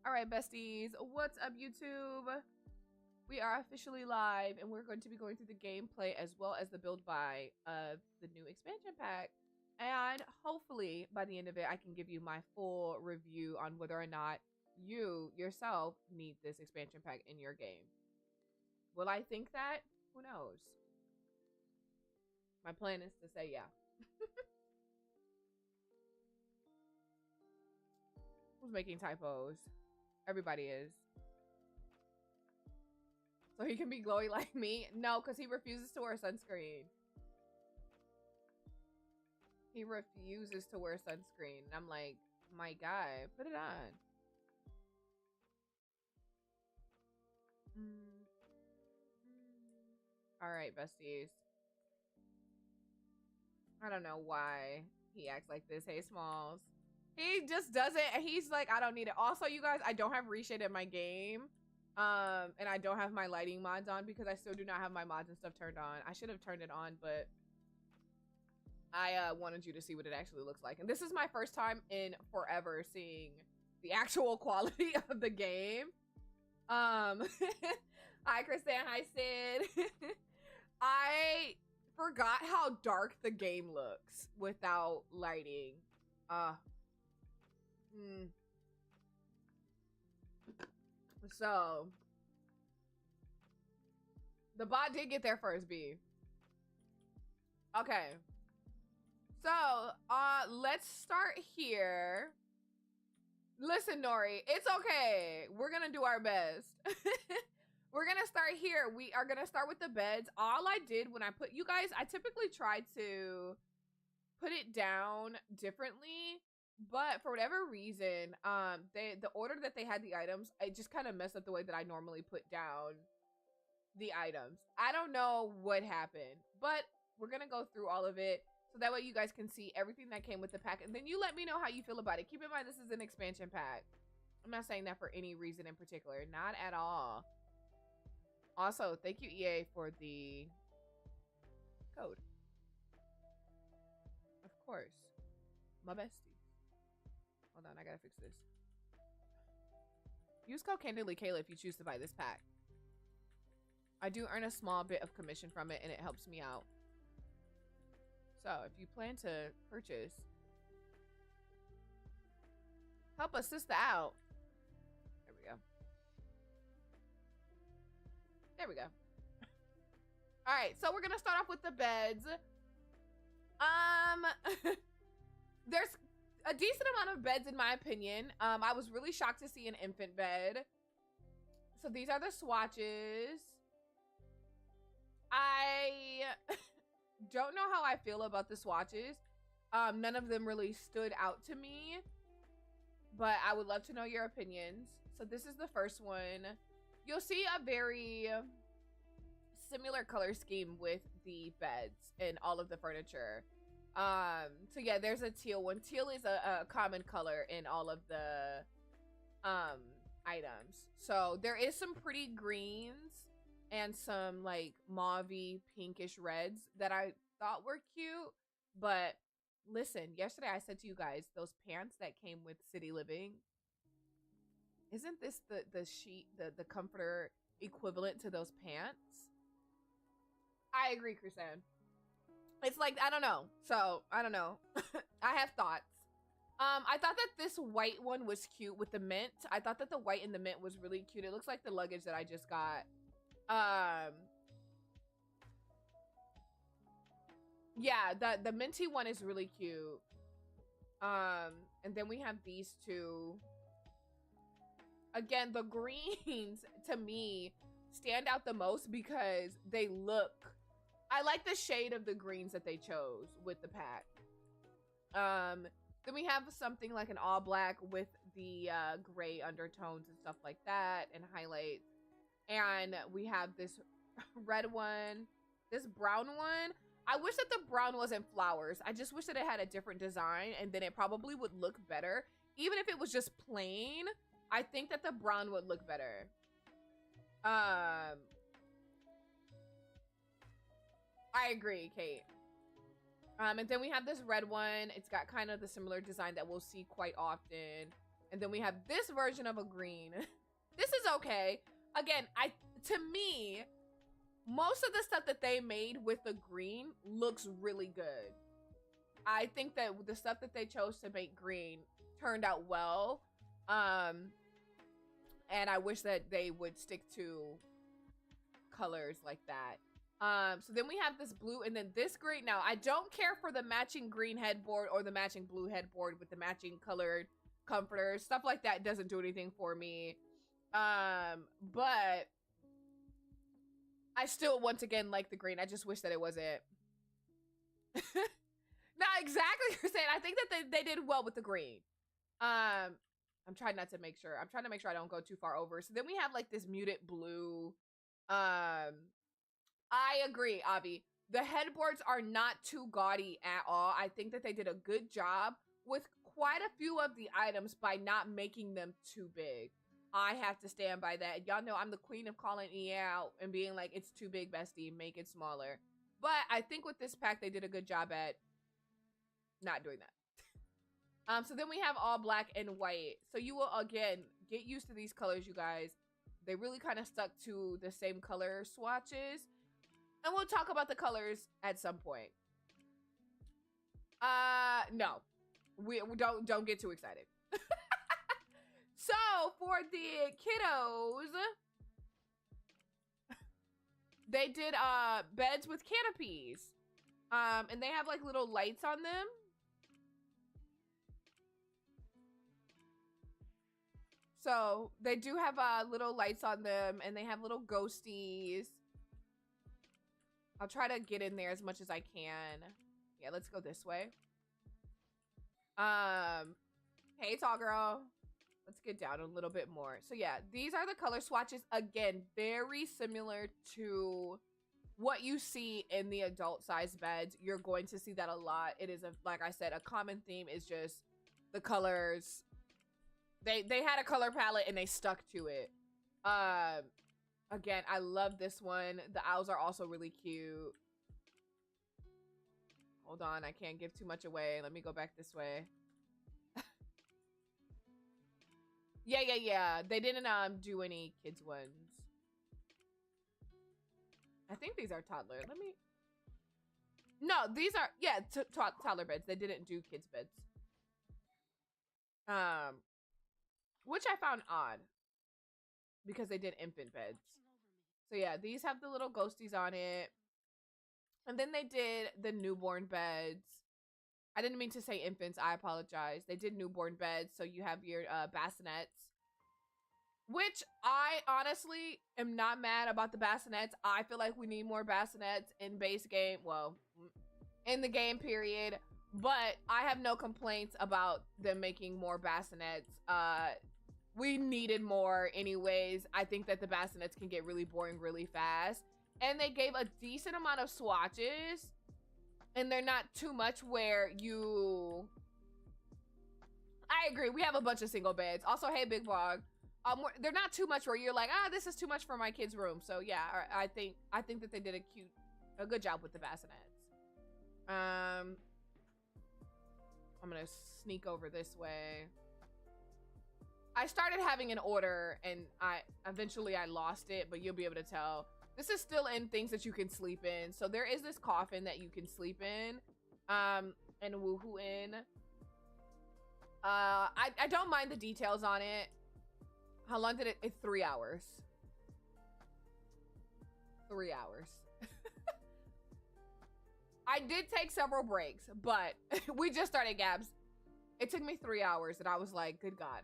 All right, besties, what's up, YouTube? We are officially live, and we're going to be going through the gameplay as well as the build buy of the new expansion pack. And hopefully, by the end of it, I can give you my full review on whether or not you yourself need this expansion pack in your game. Will I think that? Who knows? My plan is to say yeah. Who's making typos? Everybody is. So he can be glowy like me? No, because he refuses to wear sunscreen. He refuses to wear sunscreen. And I'm like, my guy, put it on. All right, besties. I don't know why he acts like this. Hey, Smalls. He just doesn't. He's like, I don't need it. Also, you guys, I don't have reshade in my game. And I don't have my lighting mods on because I still do not have my mods and stuff turned on. I should have turned it on, but I wanted you to see what it actually looks like. And this is my first time in forever seeing the actual quality of the game. Hi, Kristen. Hi, Sid. I forgot how dark the game looks without lighting. So the bot did get there first, B. Okay. So let's start here. Listen, Nori, it's okay. We're gonna do our best. We're gonna start here. We are gonna start with the beds. All I did when I put you guys, I typically try to put it down differently, but for whatever reason, the order that they had the items, it just kind of messed up the way that I normally put down the items. I don't know what happened, but we're gonna go through all of it so that way you guys can see everything that came with the pack, and then you let me know how you feel about it. Keep in mind, this is an expansion pack. I'm not saying that for any reason in particular, not at all. Also, thank you, EA, for the code. Of course. My bestie. Hold on, I gotta fix this. Use code KandidlyKayla if you choose to buy this pack. I do earn a small bit of commission from it, and it helps me out. So, if you plan to purchase, help a sister out. There we go. There we go. All right, so we're gonna start off with the beds. There's a decent amount of beds in my opinion. I was really shocked to see an infant bed. So these are the swatches. I don't know how I feel about the swatches. None of them really stood out to me, but I would love to know your opinions. So this is the first one. You'll see a very similar color scheme with the beds and all of the furniture. So yeah, there's a teal one. Teal is a common color in all of the items. So there is some pretty greens and some like mauvey pinkish reds that I thought were cute. But listen, yesterday I said to you guys, those pants that came with City Living, isn't this the sheet, the comforter equivalent to those pants? I agree, Chrisanne. It's like, I don't know. So, I don't know. I have thoughts. I thought that this white one was cute with the mint. I thought that the white and the mint was really cute. It looks like the luggage that I just got. Yeah, the minty one is really cute. And then we have these two. Again, the greens to me stand out the most because they look, I like the shade of the greens that they chose with the pack. Then we have something like an all black with the gray undertones and stuff like that and highlights. And we have this red one, this brown one. I wish that the brown wasn't flowers. I just wish that it had a different design, and then it probably would look better. Even if it was just plain, I think that the brown would look better. I agree, Kate. And then we have this red one. It's got kind of the similar design that we'll see quite often. And then we have this version of a green. This is okay. Again, to me, most of the stuff that they made with the green looks really good. I think that the stuff that they chose to make green turned out well. And I wish that they would stick to colors like that. So then we have this blue and then this green. Now, I don't care for the matching green headboard or the matching blue headboard with the matching colored comforters. Stuff like that doesn't do anything for me. But I still, once again, like the green. I just wish that it wasn't. Not exactly you're saying. I think that they did well with the green. I'm trying not to make sure. I'm trying to make sure I don't go too far over. So then we have like this muted blue. I agree, Avi. The headboards are not too gaudy at all. I think that they did a good job with quite a few of the items by not making them too big. I have to stand by that. Y'all know I'm the queen of calling E out and being like, it's too big, bestie, make it smaller. But I think with this pack, they did a good job at not doing that. So then we have all black and white. So you will, again, get used to these colors, you guys. They really kind of stuck to the same color swatches. And we'll talk about the colors at some point. No. We don't get too excited. So for the kiddos, they did beds with canopies. And they have like little lights on them. So they do have little lights on them and they have little ghosties. I'll try to get in there as much as I can. Yeah, let's go this way. Hey, tall girl. Let's get down a little bit more. So yeah, these are the color swatches. Again, very similar to what you see in the adult size beds. You're going to see that a lot. It is, like I said, a common theme is just the colors. They had a color palette and they stuck to it. Again, I love this one. The owls are also really cute. Hold on, I can't give too much away. Let me go back this way. Yeah. They didn't do any kids ones. I think these are toddler. Let me. No, these are toddler beds. They didn't do kids beds. Which I found odd because they did infant beds. So yeah, these have the little ghosties on it. And then they did the newborn beds. I didn't mean to say infants. I apologize. They did newborn beds. So you have your bassinets. Which I honestly am not mad about the bassinets. I feel like we need more bassinets in base game. Well, in the game period. But I have no complaints about them making more bassinets. We needed more anyways. I think that the bassinets can get really boring really fast. And they gave a decent amount of swatches. And they're not too much where you... I agree. We have a bunch of single beds. Also, hey, Big Bog. They're not too much where you're like, this is too much for my kid's room. So yeah, I think that they did a good job with the bassinets. I'm gonna sneak over this way. I started having an order and eventually I lost it, but you'll be able to tell. This is still in things that you can sleep in. So there is this coffin that you can sleep in, and woohoo in. I don't mind the details on it. How long did it? 3 hours. 3 hours. I did take several breaks, but we just started Gabs. It took me 3 hours and I was like, good God.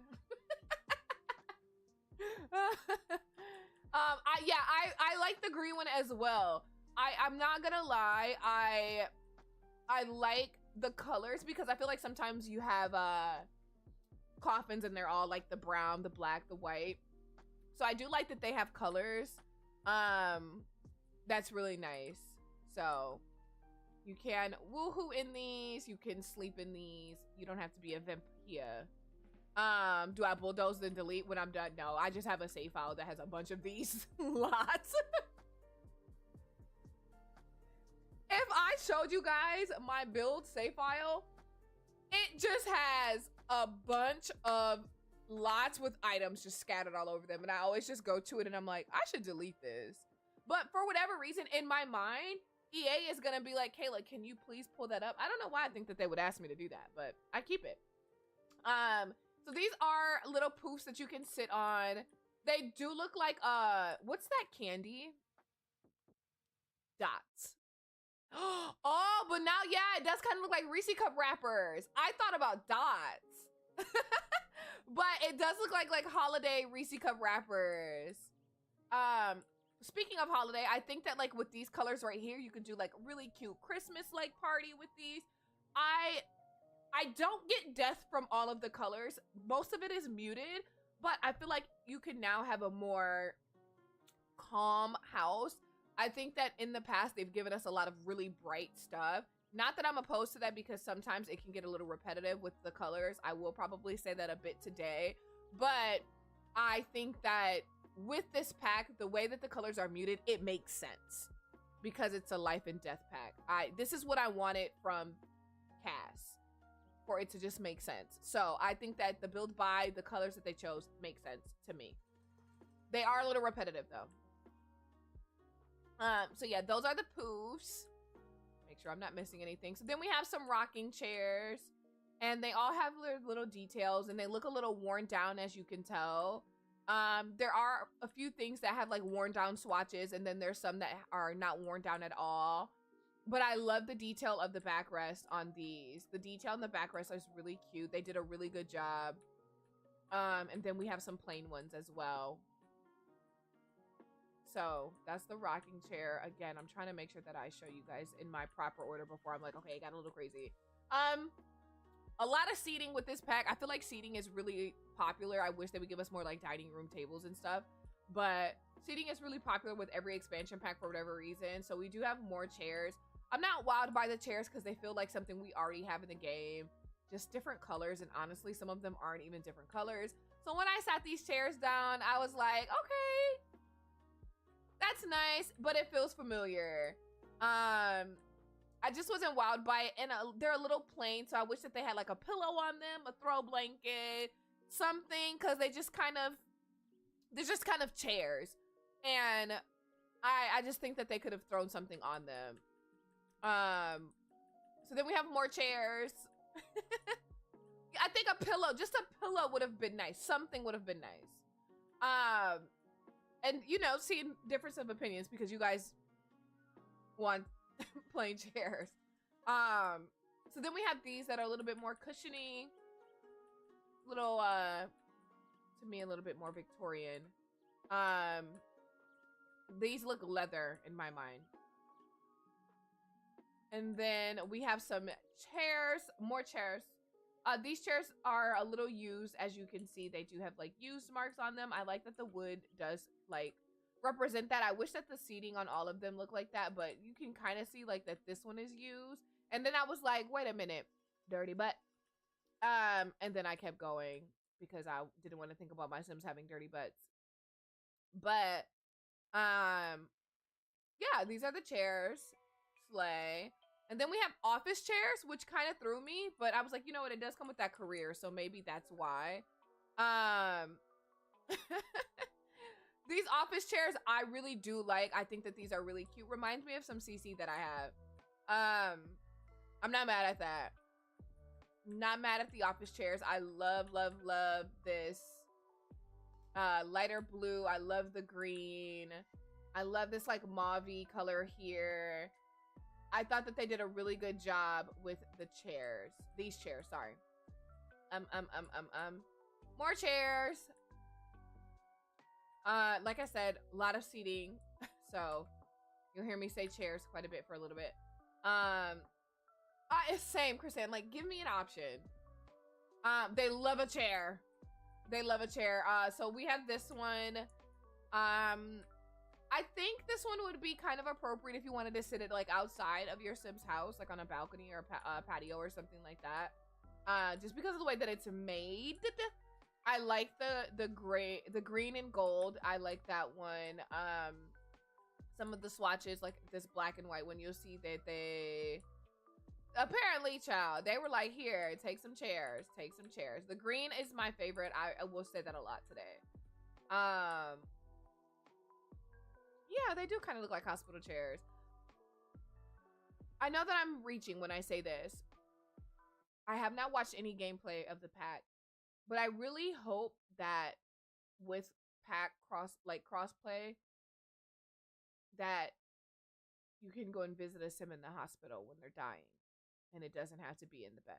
I like the green one as well. I'm not gonna lie, I like the colors because I feel like sometimes you have coffins and they're all like the brown, the black, the white. So I do like that they have colors. That's really nice. So you can woohoo in these, you can sleep in these. You don't have to be a vamp here. Do I bulldoze and delete when I'm done? No, I just have a save file that has a bunch of these. Lots. If I showed you guys my build save file, it just has a bunch of lots with items just scattered all over them. And I always just go to it and I'm like, I should delete this. But for whatever reason, in my mind, EA is gonna be like, Kayla, can you please pull that up? I don't know why I think that they would ask me to do that, but I keep it. So these are little poofs that you can sit on. They do look like, what's that candy? Dots. Oh, but now, yeah, it does kind of look like Reese cup wrappers. I thought about dots. But it does look like holiday Reese cup wrappers. Speaking of holiday, I think that like with these colors right here, you could do like really cute Christmas like party with these. I don't get death from all of the colors. Most of it is muted, but I feel like you can now have a more calm house. I think that in the past, they've given us a lot of really bright stuff. Not that I'm opposed to that, because sometimes it can get a little repetitive with the colors. I will probably say that a bit today, but I think that with this pack, the way that the colors are muted, it makes sense because it's a life and death pack. This is what I wanted from Cass, for it to just make sense. So I think that the build by the colors that they chose makes sense to me. They are a little repetitive though. So yeah, those are the poofs. Make sure I'm not missing anything. So then we have some rocking chairs, and they all have little details, and they look a little worn down, as you can tell. There are a few things that have like worn down swatches, and then there's some that are not worn down at all. But I love the detail of the backrest on these. The detail on the backrest is really cute. They did a really good job. And then we have some plain ones as well. So that's the rocking chair. Again, I'm trying to make sure that I show you guys in my proper order before I'm like, okay, it got a little crazy. A lot of seating with this pack. I feel like seating is really popular. I wish they would give us more like dining room tables and stuff, but seating is really popular with every expansion pack for whatever reason. So we do have more chairs. I'm not wowed by the chairs because they feel like something we already have in the game, just different colors, and honestly some of them aren't even different colors. So when I sat these chairs down, I was like, okay, that's nice, but it feels familiar. I just wasn't wowed by it, and they're a little plain, so I wish that they had like a pillow on them, a throw blanket, something, because they're just kind of chairs, and I just think that they could have thrown something on them. So then we have more chairs. I think a pillow, just a pillow would have been nice. Something would have been nice. And you know, seeing difference of opinions because you guys want plain chairs. So then we have these that are a little bit more cushiony, little to me a little bit more Victorian. These look leather in my mind. And then we have some chairs, more chairs. These chairs are a little used, as you can see. They do have like used marks on them. I like that the wood does like represent that. I wish that the seating on all of them look like that, but you can kind of see like that this one is used. And then I was like, wait a minute, dirty butt. And then I kept going because I didn't want to think about my Sims having dirty butts. But yeah, these are the chairs. Slay. And then we have office chairs, which kind of threw me, but I was like, you know what, it does come with that career, so maybe that's why. These office chairs I really do like. I think that these are really cute. Reminds me of some CC that I have. I'm not mad at that. Not mad at the office chairs. I love, love, love this lighter blue. I love the green. I love this like mauve-y color here. I thought that they did a really good job with the chairs. These chairs, sorry. More chairs. Like I said, a lot of seating. So you'll hear me say chairs quite a bit for a little bit. It's same, Chrisanne. Like, give me an option. They love a chair. They love a chair. So we have this one. I think this one would be kind of appropriate if you wanted to sit it like outside of your Sims house, like on a balcony or a patio or something like that. Just because of the way that it's made. I like the green and gold. I like that one. Some of the swatches, like this black and white one, you'll see that apparently, child, they were like, here, take some chairs, take some chairs. The green is my favorite. I will say that a lot today. Yeah, they do kind of look like hospital chairs. I know that I'm reaching when I say this. I have not watched any gameplay of the pack, but I really hope that with pack crossplay, that you can go and visit a sim in the hospital when they're dying, and it doesn't have to be in the bed.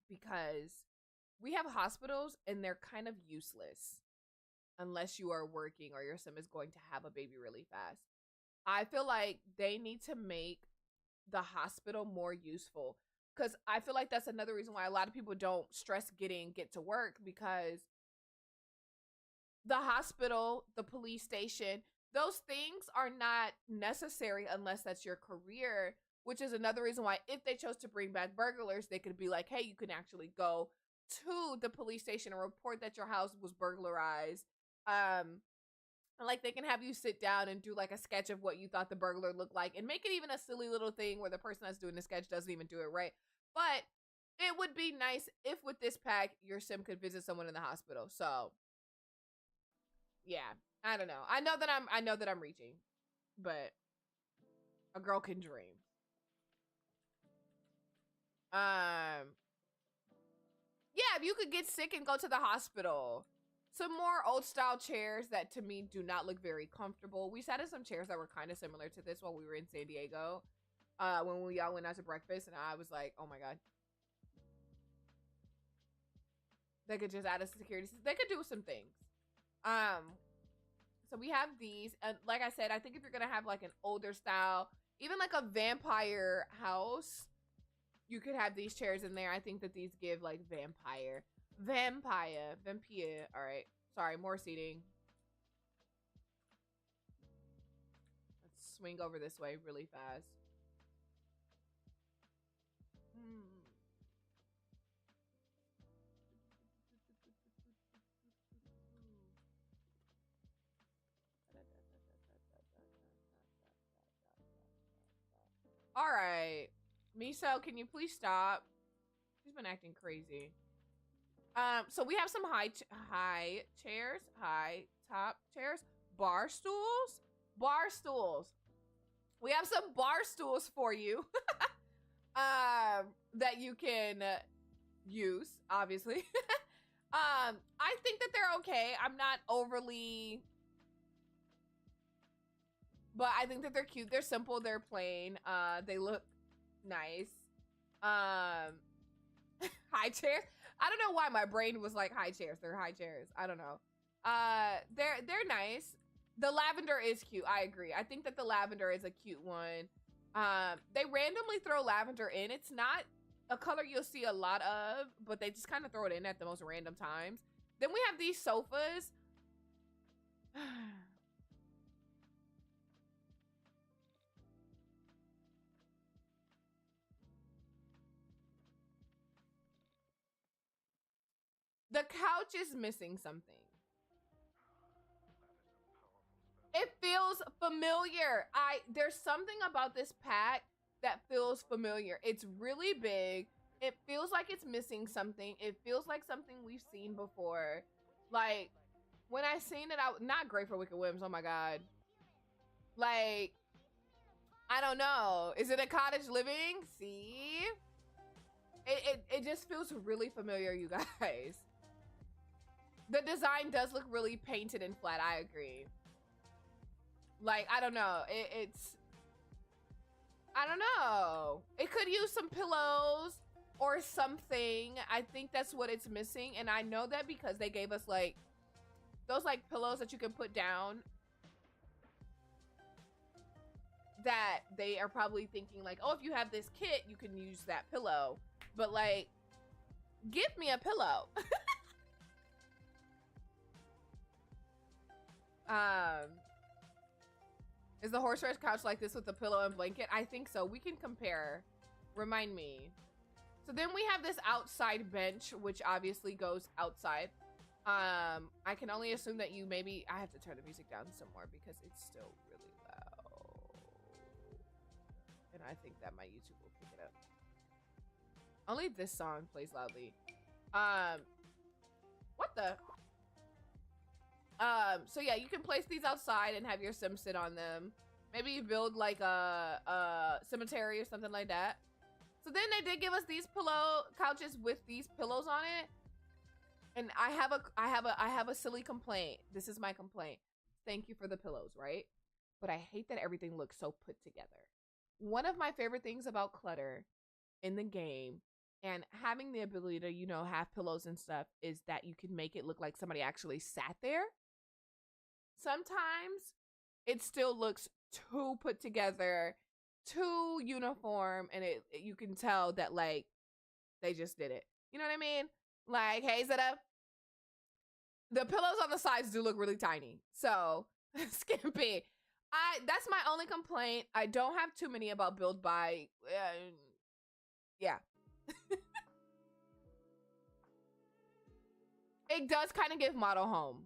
Because we have hospitals and they're kind of useless unless you are working or your sim is going to have a baby really fast. I feel like they need to make the hospital more useful, because I feel like that's another reason why a lot of people don't stress get to work, because the hospital, the police station, those things are not necessary unless that's your career, which is another reason why if they chose to bring back burglars, they could be like, hey, you can actually go to the police station and report that your house was burglarized. Like they can have you sit down and do like a sketch of what you thought the burglar looked like, and make it even a silly little thing where the person that's doing the sketch doesn't even do it right. But it would be nice if with this pack your sim could visit someone in the hospital. So yeah, I don't know. I know that I'm reaching, but a girl can dream. Yeah, if you could get sick and go to the hospital. Some more old style chairs that to me do not look very comfortable. We sat in some chairs that were kind of similar to this while we were in San Diego. When we all went out to breakfast, and I was like, oh my God. They could just add a security system. They could do some things. So we have these, and like I said, I think if you're gonna have like an older style, even like a vampire house, you could have these chairs in there. I think that these give like vampire. All right, sorry, more seating. Let's swing over this way really fast. All right, Miso, can you please stop? She's been acting crazy. So we have some high chairs, high top chairs, bar stools. We have some bar stools for you, that you can use, obviously. I think that they're okay. I'm not overly, but I think that they're cute. They're simple. They're plain. They look nice. High chairs. I don't know why my brain was like high chairs. They're high chairs. I don't know. They're nice. The lavender is cute. I agree. I think that the lavender is a cute one. They randomly throw lavender in. It's not a color you'll see a lot of, but they just kind of throw it in at the most random times. Then we have these sofas. The couch is missing something. It feels familiar. There's something about this pack that feels familiar. It's really big. It feels like it's missing something. It feels like something we've seen before. Like when I seen it, not great for Wicked Whims. Oh my God. Like, I don't know. Is it a cottage living? See? It just feels really familiar, you guys. The design does look really painted and flat. I agree. Like, I don't know. I don't know. It could use some pillows or something. I think that's what it's missing. And I know that because they gave us like those like pillows that you can put down, that they are probably thinking like, oh, if you have this kit, you can use that pillow. But like, give me a pillow. Is the horse-race couch like this with the pillow and blanket? I think so. We can compare. Remind me. So then we have this outside bench, which obviously goes outside. I can only assume that you maybe... I have to turn the music down some more because it's still really loud. and I think that my YouTube will pick it up. Only this song plays loudly. What the? So yeah, you can place these outside and have your sim sit on them. Maybe you build like a cemetery or something like that. So then they did give us these pillow couches with these pillows on it. And I have a silly complaint. This is my complaint. Thank you for the pillows, right? But I hate that everything looks so put together. One of my favorite things about clutter in the game and having the ability to, you know, have pillows and stuff is that you can make it look like somebody actually sat there. Sometimes it still looks too put together, too uniform, and you can tell that like they just did it. You know what I mean? Like, hey, Zeta, the pillows on the sides do look really tiny. So skimpy. That's my only complaint. I don't have too many about build by. Yeah. It does kind of give model home.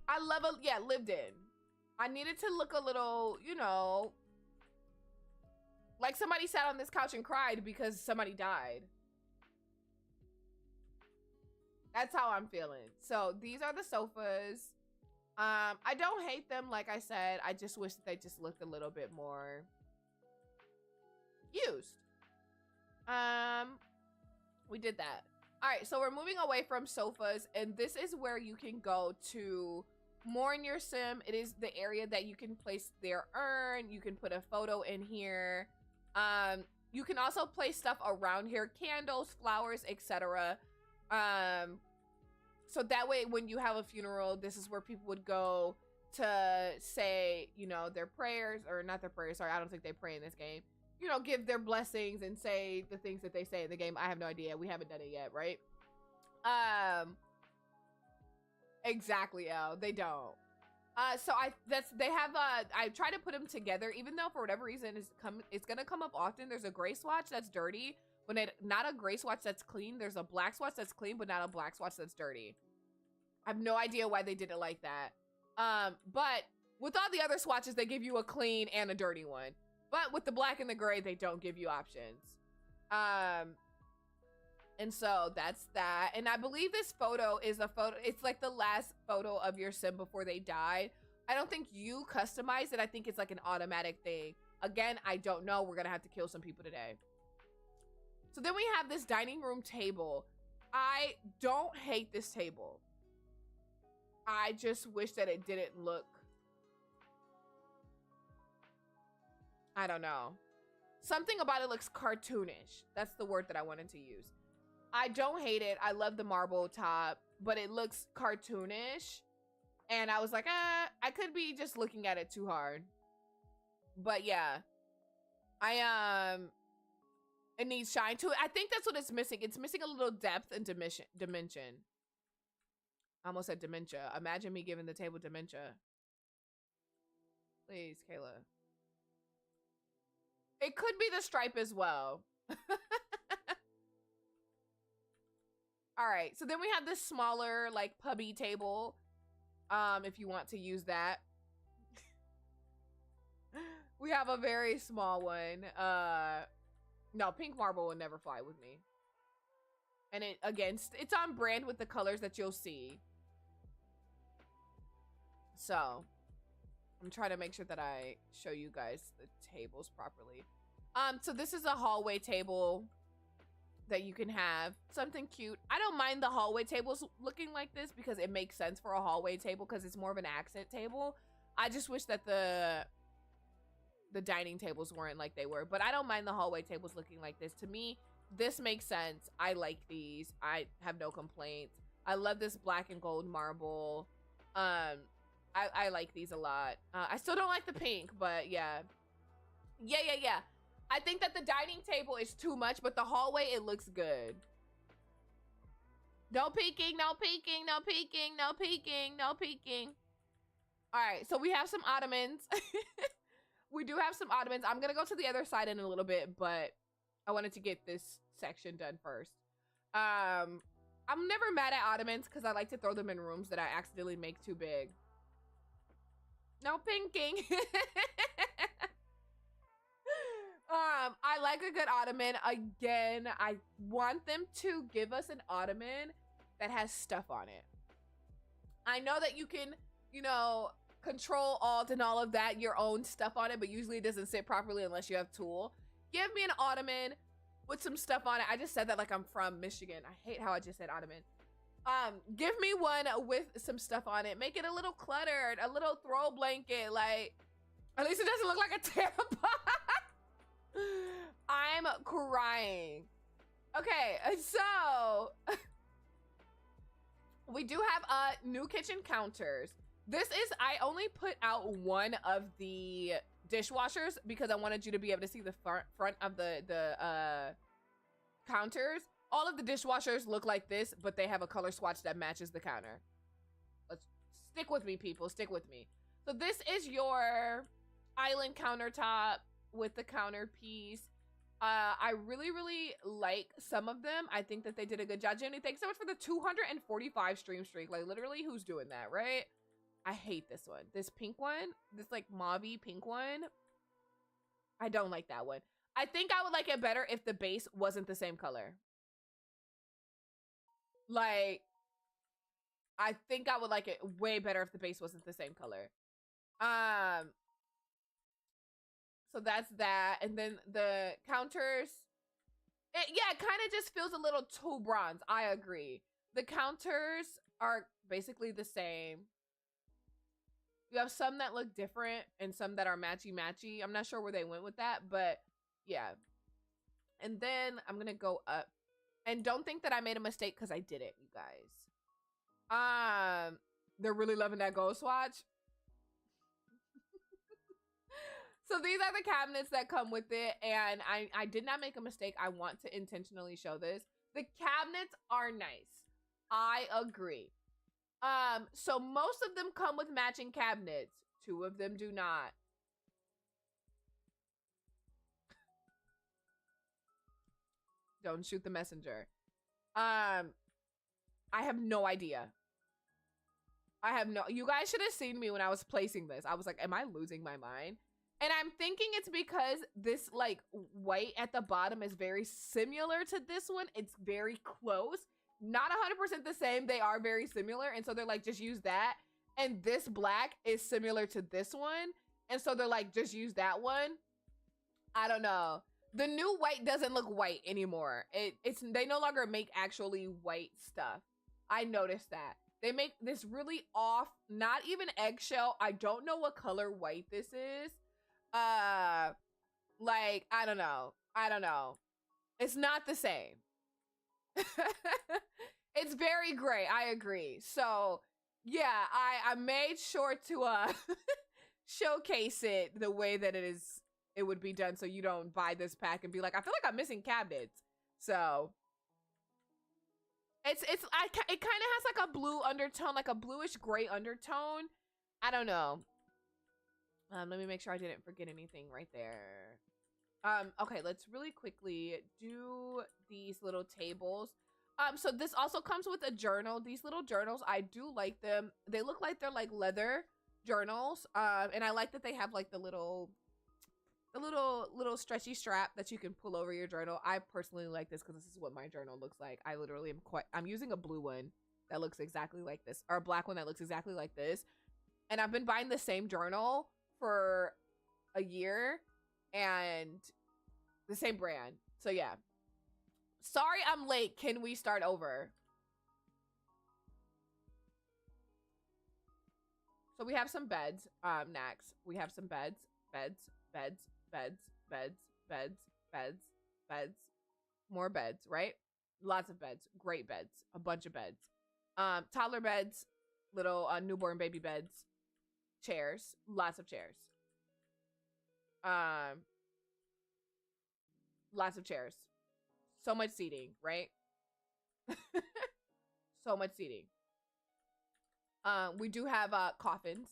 I love lived in. I needed to look a little, you know, like somebody sat on this couch and cried because somebody died. That's how I'm feeling. So these are the sofas. I don't hate them, like I said. I just wish that they just looked a little bit more used. We did that. All right, so we're moving away from sofas, and this is where you can go to more in your sim. It is the area that you can place their urn. You can put a photo in here. You can also place stuff around here, candles, flowers, etc. So that way when you have a funeral, this is where people would go to say, you know, their prayers, or not their prayers, sorry, I don't think they pray in this game. You know, give their blessings and say the things that they say in the game. I have no idea. We haven't done it yet, right? Exactly, Elle. They don't. So I try to put them together, even though for whatever reason it's gonna come up often. There's a gray swatch that's dirty, but not a gray swatch that's clean. There's a black swatch that's clean, but not a black swatch that's dirty. I have no idea why they did it like that. But with all the other swatches, they give you a clean and a dirty one. But with the black and the gray, they don't give you options. And so that's that. And I believe this photo is a photo. It's like the last photo of your sim before they died. I don't think you customize it. I think it's like an automatic thing. Again, I don't know. We're going to have to kill some people today. So then we have this dining room table. I don't hate this table. I just wish that it didn't look, I don't know. Something about it looks cartoonish. That's the word that I wanted to use. I don't hate it. I love the marble top, but it looks cartoonish. And I was like, I could be just looking at it too hard. But yeah, it needs shine to it. I think that's what it's missing. It's missing a little depth and dimension. I almost said dementia. Imagine me giving the table dementia. Please, Kayla. It could be the stripe as well. All right, so then we have this smaller, like, pubby table, if you want to use that. We have a very small one. No, pink marble would never fly with me. And it, again, it's on brand with the colors that you'll see. So, I'm trying to make sure that I show you guys the tables properly. So this is a hallway table that you can have. Something cute. I don't mind the hallway tables looking like this because it makes sense for a hallway table because it's more of an accent table. I just wish that the dining tables weren't like they were, but I don't mind the hallway tables looking like this. To me, this makes sense. I like these. I have no complaints. I love this black and gold marble. I like these a lot. I still don't like the pink, but yeah. Yeah. I think that the dining table is too much, but the hallway, it looks good. No peeking, no peeking, no peeking, no peeking, no peeking. All right, so we have some ottomans. We do have some ottomans. I'm gonna go to the other side in a little bit, but I wanted to get this section done first. I'm never mad at ottomans because I like to throw them in rooms that I accidentally make too big. No pinking. I like a good ottoman. Again, I want them to give us an ottoman that has stuff on it. I know that you can, you know, control alt and all of that, your own stuff on it, but usually it doesn't sit properly unless you have tool. Give me an ottoman with some stuff on it. I just said that like I'm from Michigan. I hate how I just said ottoman. Give me one with some stuff on it. Make it a little cluttered, a little throw blanket. Like, at least it doesn't look like a tampon. I'm crying. Okay, so we do have new kitchen counters. This is, I only put out one of the dishwashers because I wanted you to be able to see the front of the counters. All of the dishwashers look like this, but they have a color swatch that matches the counter. Let's stick with me, people. Stick with me. So this is your island countertop with the counter piece. I really, really like some of them. I think that they did a good job. Jenny, thanks so much for the 245 stream streak. Like, literally, who's doing that, right? I hate this one. This pink one, this like mauve-y pink one. I don't like that one. I think I would like it better if the base wasn't the same color. Like, I think I would like it way better if the base wasn't the same color. So that's that. And then the counters, it kind of just feels a little too bronze. I agree. The counters are basically the same. You have some that look different and some that are matchy-matchy. I'm not sure where they went with that, but yeah. And then I'm going to go up. And don't think that I made a mistake because I did it, you guys. They're really loving that gold swatch. So these are the cabinets that come with it. And I did not make a mistake. I want to intentionally show this. The cabinets are nice. I agree. So most of them come with matching cabinets. 2 of them do not. Don't shoot the messenger. I have no idea. You guys should have seen me when I was placing this. I was like, am I losing my mind? And I'm thinking it's because this like white at the bottom is very similar to this one. It's very close. Not 100% the same. They are very similar. And so they're like, just use that. And this black is similar to this one. And so they're like, just use that one. I don't know. The new white doesn't look white anymore. They no longer make actually white stuff. I noticed that. They make this really off, not even eggshell. I don't know what color white this is. Like, I don't know. It's not the same. It's very gray. I agree. So yeah, I made sure to showcase it the way that it would be done, so you don't buy this pack and be like, I feel like I'm missing cabinets. So it kind of has like a blue undertone, like a bluish gray undertone. I don't know. Let me make sure I didn't forget anything right there. Okay, let's really quickly do these little tables. So this also comes with a journal. These little journals, I do like them. They look like they're like leather journals. And I like that they have like the little stretchy strap that you can pull over your journal. I personally like this because this is what my journal looks like. I literally I'm using a blue one that looks exactly like this, or a black one that looks exactly like this. And I've been buying the same journal for a year and the same brand. So yeah. Sorry I'm late. Can we start over? So we have some beds. Next, we have some beds. More beds, right? Lots of beds. Great beds. A bunch of beds. Toddler beds. Little newborn baby beds. Chairs. Lots of chairs. Lots of chairs. So much seating, right? So much seating. We do have coffins.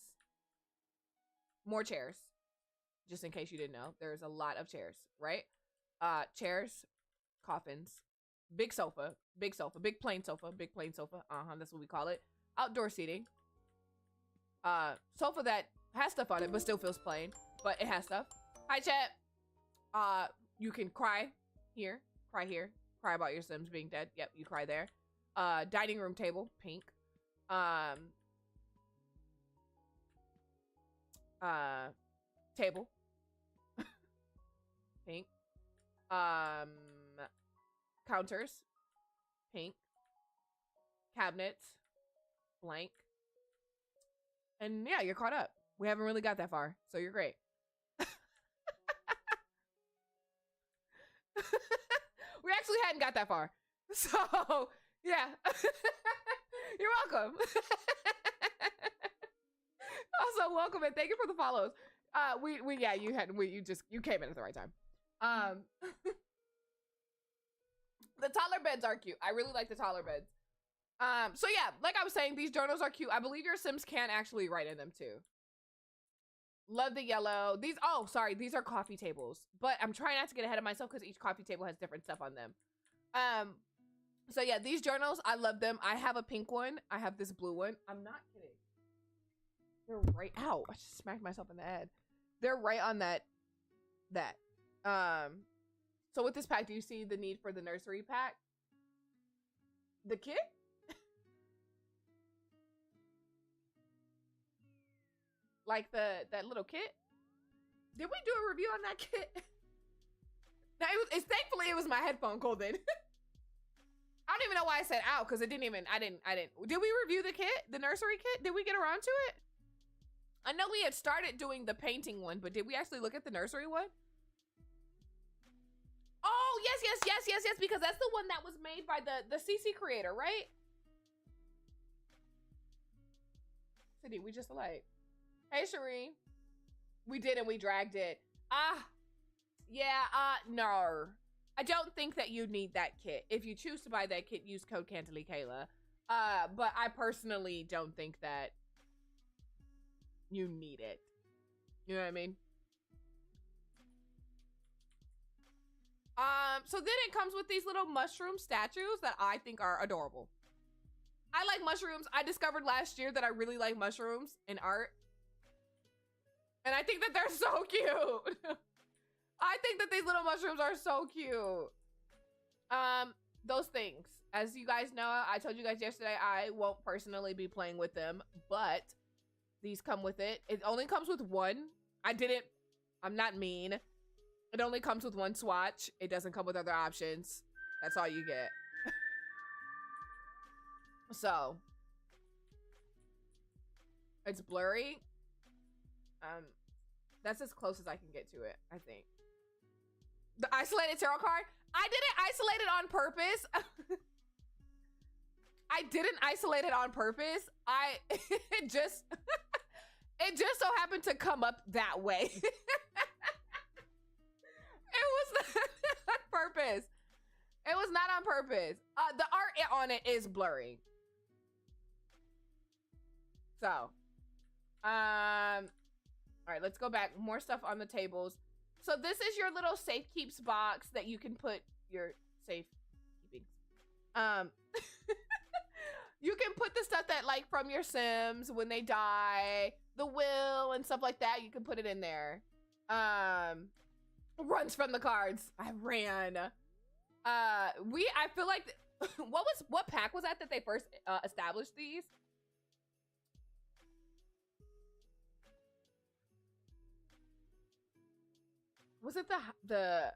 More chairs. Just in case you didn't know, there's a lot of chairs, right? Chairs, coffins, big sofa, big plain sofa, that's what we call it. Outdoor seating. Sofa that has stuff on it, but still feels plain, but it has stuff. Hi, chat. You can cry here, cry about your Sims being dead. Yep, you cry there. Dining room table, pink. Table, pink. Counters, pink. Cabinets, blank. And yeah, you're caught up. We haven't really got that far, so you're great. We actually hadn't got that far. So, yeah. You're welcome. Also, welcome and thank you for the follows. You came in at the right time. The taller beds are cute. I really like the taller beds. So yeah, like I was saying, these journals are cute. I believe your Sims can actually write in them too. Love the yellow. These are coffee tables, but I'm trying not to get ahead of myself because each coffee table has different stuff on them. So yeah, these journals, I love them. I have a pink one. I have this blue one. I'm not kidding. They're right out. I just smacked myself in the head. They're right on that. So with this pack, do you see the need for the nursery pack? The kit? Like that little kit? Did we do a review on that kit? Now thankfully it was my headphone, Golden. I don't even know why I said out because I didn't. Did we review the kit, the nursery kit? Did we get around to it? I know we had started doing the painting one, but did we actually look at the nursery one? Oh, yes, because that's the one that was made by the CC creator, right? City, we just like, hey, Cherie. We did and we dragged it. No. I don't think that you need that kit. If you choose to buy that kit, use code KandidlyKayla. But I personally don't think that you need it. You know what I mean? So then it comes with these little mushroom statues that I think are adorable. I like mushrooms. I discovered last year that I really like mushrooms in art. And I think that they're so cute. I think that these little mushrooms are so cute. Those things. As you guys know, I told you guys yesterday, I won't personally be playing with them, but these come with it. It only comes with one. I'm not mean. It only comes with one swatch. It doesn't come with other options. That's all you get. So, it's blurry. That's as close as I can get to it, I think. The isolated tarot card? I didn't isolate it on purpose. I didn't isolate it on purpose. It just so happened to come up that way. It was not on purpose. It was not on purpose. The art on it is blurry. So, all right, let's go back. More stuff on the tables. So this is your little safe keeps box that you can put your safe keepings. You can put the stuff that like from your Sims when they die, the will and stuff like that. You can put it in there. Runs from the cards. I ran. I feel like what pack was that they first established these? Was it the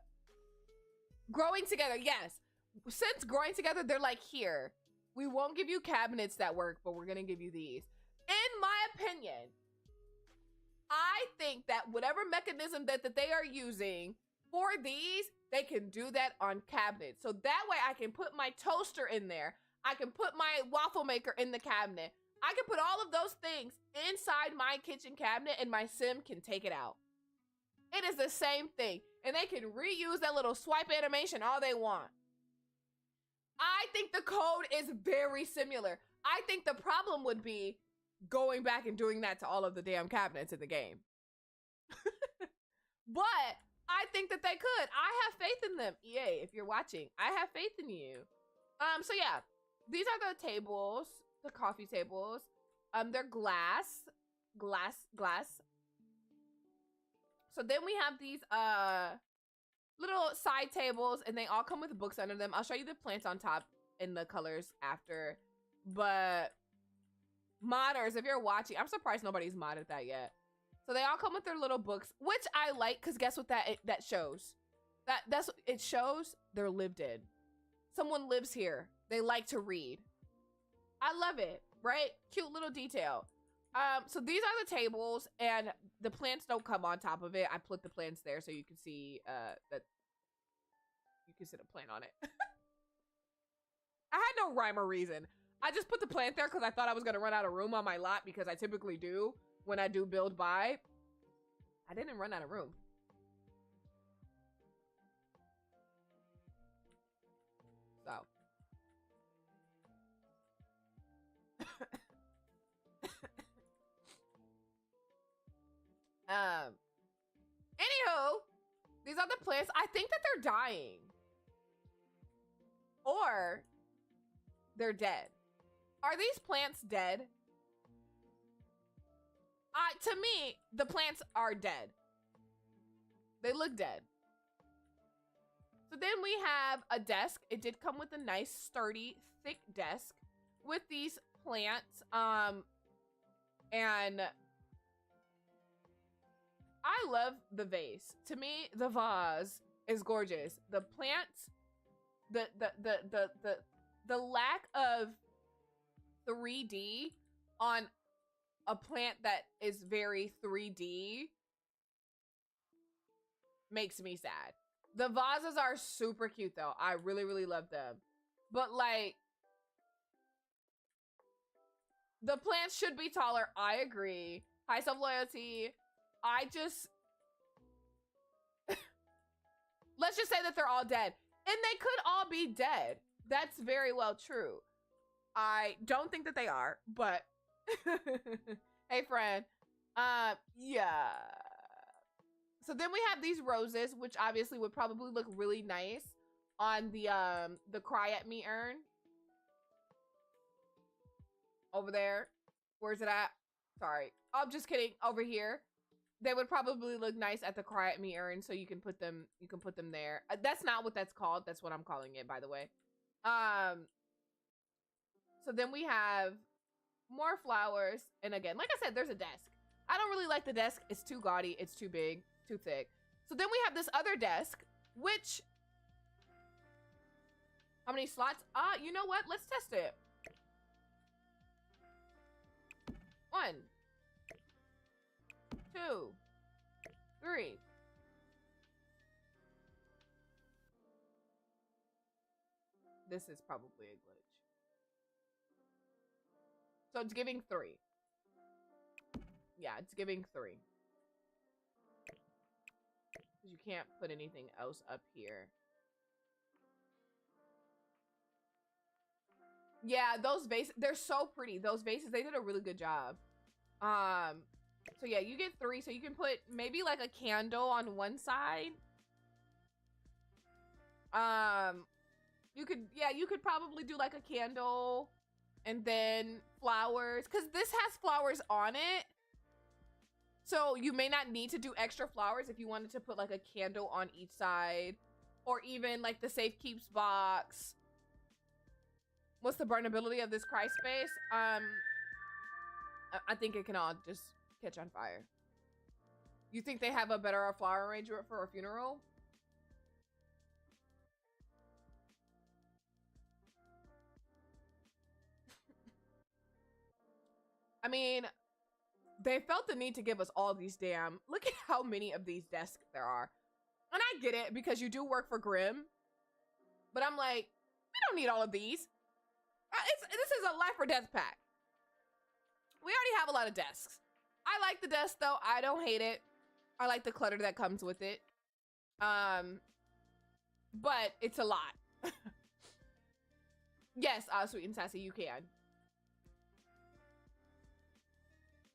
growing together? Yes. Since growing together, they're like, here, we won't give you cabinets that work, but we're gonna give you these. In my opinion, I think that whatever mechanism that they are using for these, they can do that on cabinets. So that way I can put my toaster in there. I can put my waffle maker in the cabinet. I can put all of those things inside my kitchen cabinet and my Sim can take it out. It is the same thing. And they can reuse that little swipe animation all they want. I think the code is very similar. I think the problem would be going back and doing that to all of the damn cabinets in the game. But I think that they could. I have faith in them. EA, if you're watching, I have faith in you. So yeah, these are the tables, the coffee tables. They're glass. So then we have these little side tables, and they all come with books under them. I'll show you the plants on top and the colors after. But modders, if you're watching, I'm surprised nobody's modded that yet. So they all come with their little books, which I like, because guess what that shows? It shows they're lived in. Someone lives here. They like to read. I love it, right? Cute little detail. So these are the tables, and the plants don't come on top of it. I put the plants there so you can see that you can sit a plant on it. I had no rhyme or reason. I just put the plant there because I thought I was gonna run out of room on my lot, because I typically do when I do build by. I didn't run out of room. So. Anywho, these are the plants. I think that they're dying. Or they're dead. Are these plants dead? To me, the plants are dead. They look dead. So then we have a desk. It did come with a nice, sturdy, thick desk with these plants. And I love the vase. To me, the vase is gorgeous. The plants, the lack of 3D on a plant that is very 3D makes me sad. The vases are super cute though. I really, really love them. But like, the plants should be taller. I agree. High self-loyalty. I just... Let's just say that they're all dead. And they could all be dead. That's very well true. I don't think that they are, but... Hey, friend. Yeah. So then we have these roses, which obviously would probably look really nice on the Cry at Me urn. Over there. Where's it at? Sorry. Oh, I'm just kidding. Over here. They would probably look nice at the Cry at Me urn, so you can put them there. That's not what that's called. That's what I'm calling it, by the way. So then we have more flowers. And again, like I said, there's a desk. I don't really like the desk. It's too gaudy. It's too big. Too thick. So then we have this other desk, which... How many slots? You know what? Let's test it. 1, 2, 3. This is probably a glitch. So it's giving 3. Yeah, it's giving 3. Because you can't put anything else up here. Yeah, those vases, they're so pretty. Those vases, they did a really good job. So yeah, you get 3, so you can put maybe like a candle on one side. You could probably do like a candle and then flowers, because this has flowers on it. So you may not need to do extra flowers if you wanted to put like a candle on each side, or even like the safe keeps box. What's the burnability of this cry space? I think it can all just catch on fire. You think they have a better flower arrangement for a funeral? I mean, they felt the need to give us all these damn... Look at how many of these desks there are. And I get it, because you do work for Grimm. But I'm like, we don't need all of these. This is a life or death pack. We already have a lot of desks. I like the desk though. I don't hate it. I like the clutter that comes with it. But it's a lot. Yes, Sweet and Sassy, you can.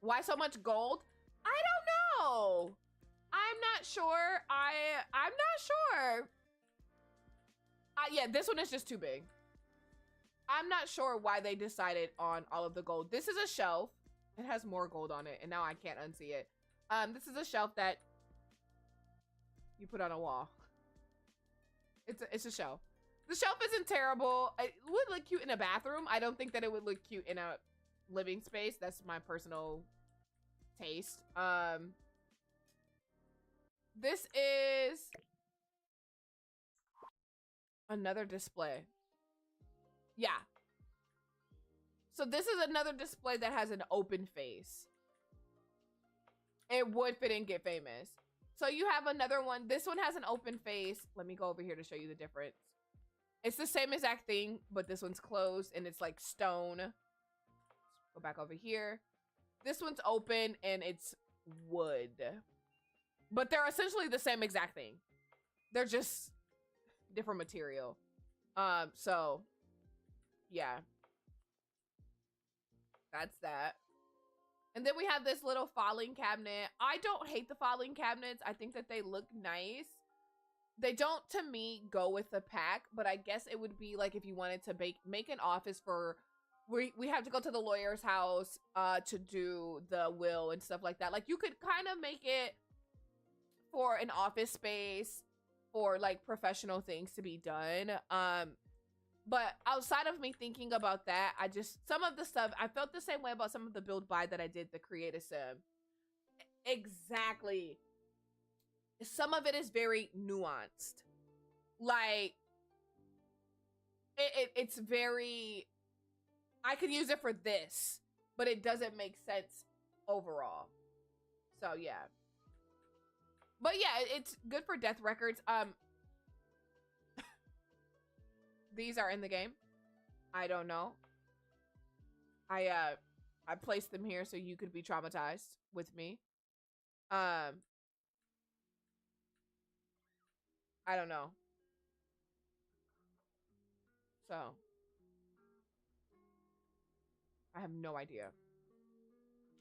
Why so much gold? I don't know. I'm not sure. I'm not sure. Yeah, this one is just too big. I'm not sure why they decided on all of the gold. This is a shelf. It has more gold on it, and now I can't unsee it. This is a shelf that you put on a wall. It's a shelf. The shelf isn't terrible. It would look cute in a bathroom. I don't think that it would look cute in a living space. That's my personal taste. This is another display. Yeah. So this is another display that has an open face. It would fit in Get Famous. So you have another one. This one has an open face. Let me go over here to show you the difference. It's the same exact thing, but this one's closed and it's like stone. Go back over here. This one's open and it's wood. But they're essentially the same exact thing. They're just different material. So yeah. That's that. And then we have this little filing cabinet. I don't hate the filing cabinets. I think that they look nice. They don't, to me, go with the pack, but I guess it would be like if you wanted to make an office for, we have to go to the lawyer's house to do the will and stuff like that. Like you could kind of make it for an office space for like professional things to be done. But outside of me thinking about that, some of the stuff, I felt the same way about some of the build buy that I did, the create a sim. Exactly. Some of it is very nuanced. Like, it's very, I could use it for this, but it doesn't make sense overall. So yeah. But yeah, it's good for death records. These are in the game. I don't know. I placed them here so you could be traumatized with me. I don't know. So I have no idea.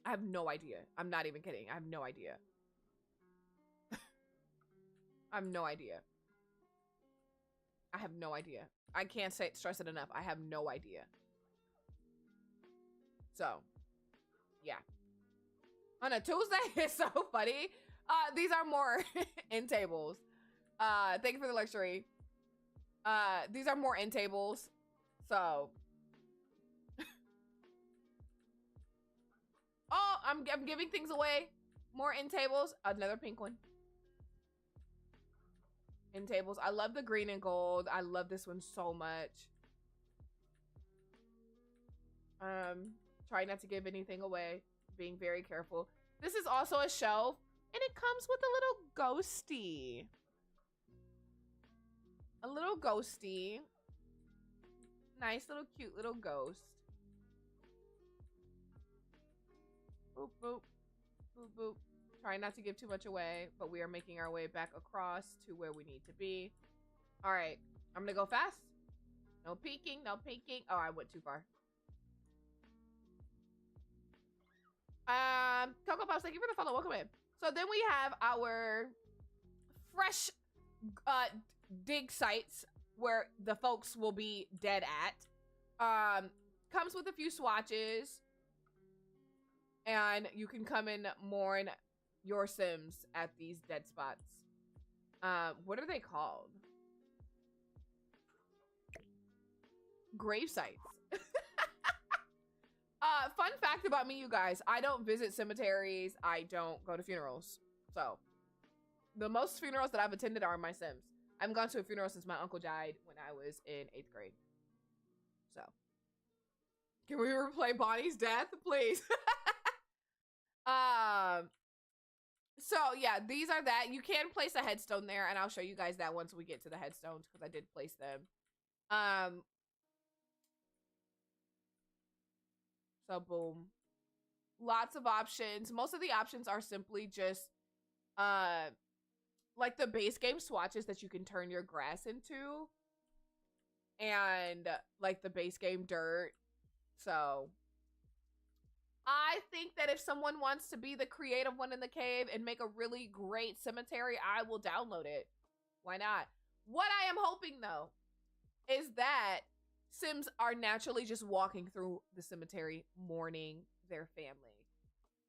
I have no idea. I'm not even kidding. I have no idea. I have no idea. I have no idea. I can't stress it enough. I have no idea. So, yeah. On a Tuesday, it's so funny. These are more end tables. Thank you for the luxury. These are more end tables. So. Oh, I'm giving things away. More end tables. Another pink one. In tables. I love the green and gold. I love this one so much. Try not to give anything away. Being very careful. This is also a shelf, and it comes with a little ghosty. A little ghosty. Nice little cute little ghost. Boop, boop. Boop, boop. Try not to give too much away, but we are making our way back across to where we need to be. All right, I'm gonna go fast. No peeking, no peeking. Oh, I went too far. Cocoa Pops, thank you for the follow. Welcome in. So then we have our fresh dig sites where the folks will be dead at. Comes with a few swatches, and you can come in mourn your Sims at these dead spots. What are they called? Grave sites. Fun fact about me, you guys. I don't visit cemeteries. I don't go to funerals. So, the most funerals that I've attended are my Sims. I haven't gone to a funeral since my uncle died when I was in 8th grade. So, can we replay Bonnie's death, please? So yeah, these are that. You can place a headstone there, and I'll show you guys that once we get to the headstones because I did place them. So boom. Lots of options. Most of the options are simply just like the base game swatches that you can turn your grass into, and like the base game dirt. So I think that if someone wants to be the creative one in the cave and make a really great cemetery, I will download it. Why not? What I am hoping, though, is that Sims are naturally just walking through the cemetery mourning their family.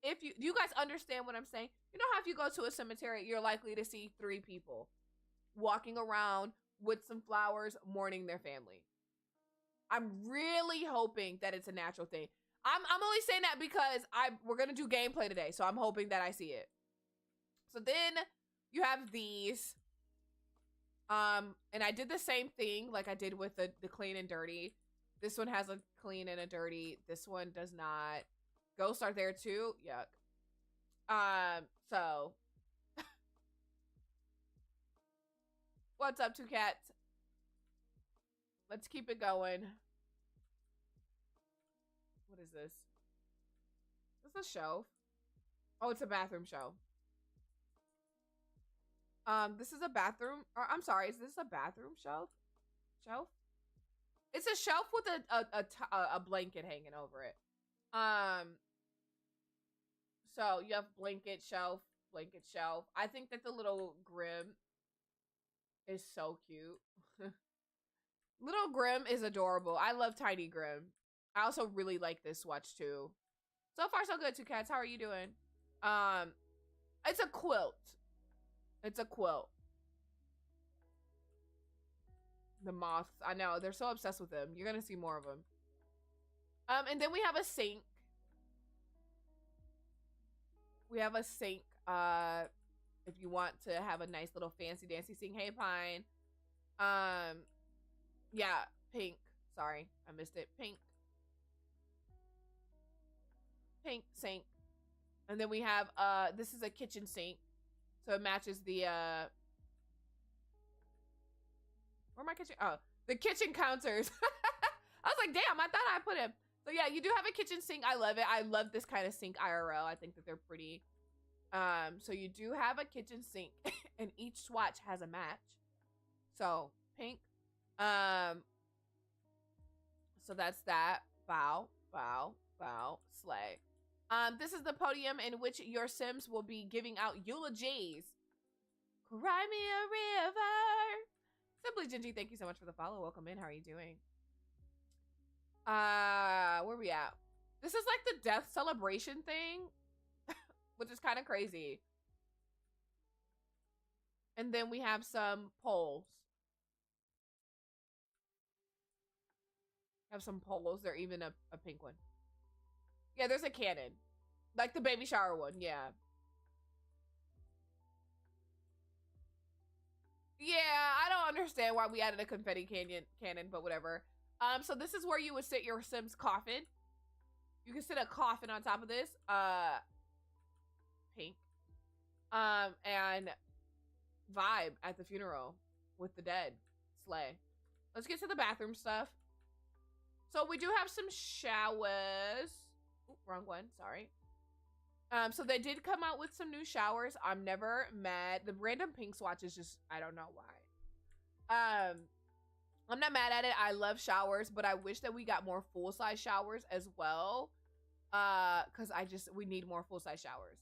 If you guys understand what I'm saying? You know how if you go to a cemetery, you're likely to see 3 people walking around with some flowers mourning their family. I'm really hoping that it's a natural thing. I'm only saying that because we're gonna do gameplay today, so I'm hoping that I see it. So then you have these. And I did the same thing like I did with the clean and dirty. This one has a clean and a dirty. This one does not. Ghosts are there too. Yuck. So what's up, two cats? Let's keep it going. What is this? Is this a shelf? Oh, it's a bathroom shelf. This is a bathroom. Or, I'm sorry, is this a bathroom shelf? Shelf? It's a shelf with a blanket hanging over it. So you have blanket shelf. I think that the little Grim is so cute. Little Grim is adorable. I love Tiny Grim. I also really like this swatch too. So far, so good, two cats. How are you doing? It's a quilt. It's a quilt. The moths. I know. They're so obsessed with them. You're going to see more of them. And then we have a sink. We have a sink. If you want to have a nice little fancy dancy sink. Hey, Pine. Yeah, pink. Sorry, I missed it. Pink. Pink sink. And then we have, this is a kitchen sink. So it matches the, where are my kitchen? Oh, the kitchen counters. I was like, damn, I thought I put him. So yeah, you do have a kitchen sink. I love it. I love this kind of sink IRL. I think that they're pretty. So you do have a kitchen sink and each swatch has a match. So pink. So that's that. Bow, bow, bow, slay. This is the podium in which your Sims will be giving out eulogies. Cry me a river. Simply Gingy, thank you so much for the follow. Welcome in. How are you doing? Where we at? This is like the death celebration thing, which is kind of crazy. And then we have some poles. Have some poles. They're even a pink one. Yeah, there's a cannon. Like the baby shower one, yeah. Yeah, I don't understand why we added a confetti cannon, but whatever. So this is where you would sit your Sim's coffin. You can sit a coffin on top of this. Pink. And vibe at the funeral with the dead. Slay. Let's get to the bathroom stuff. So we do have some showers. Ooh, wrong one, sorry. So they did come out with some new showers. I'm never mad. The random pink swatch is just, I don't know why. I'm not mad at it. I love showers, but I wish that we got more full-size showers as well. Because we need more full-size showers.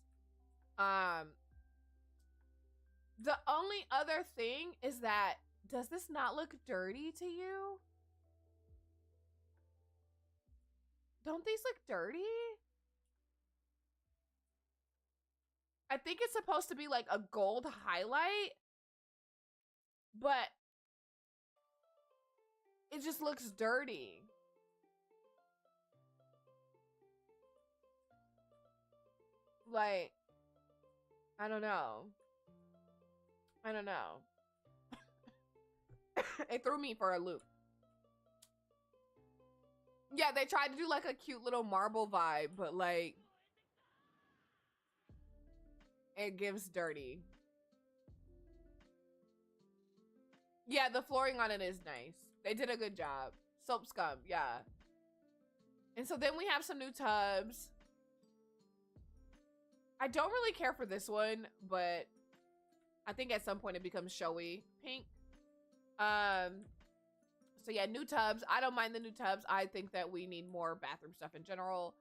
The only other thing is that, does this not look dirty to you? Don't these look dirty? I think it's supposed to be like a gold highlight, but it just looks dirty. Like, I don't know. I don't know. It threw me for a loop. Yeah, they tried to do like a cute little marble vibe, but like, it gives dirty. Yeah, the flooring on it is nice. They did a good job. Soap scum, yeah. And so then we have some new tubs. I don't really care for this one, but I think at some point it becomes showy pink. So yeah, new tubs. I don't mind the new tubs. I think that we need more bathroom stuff in general.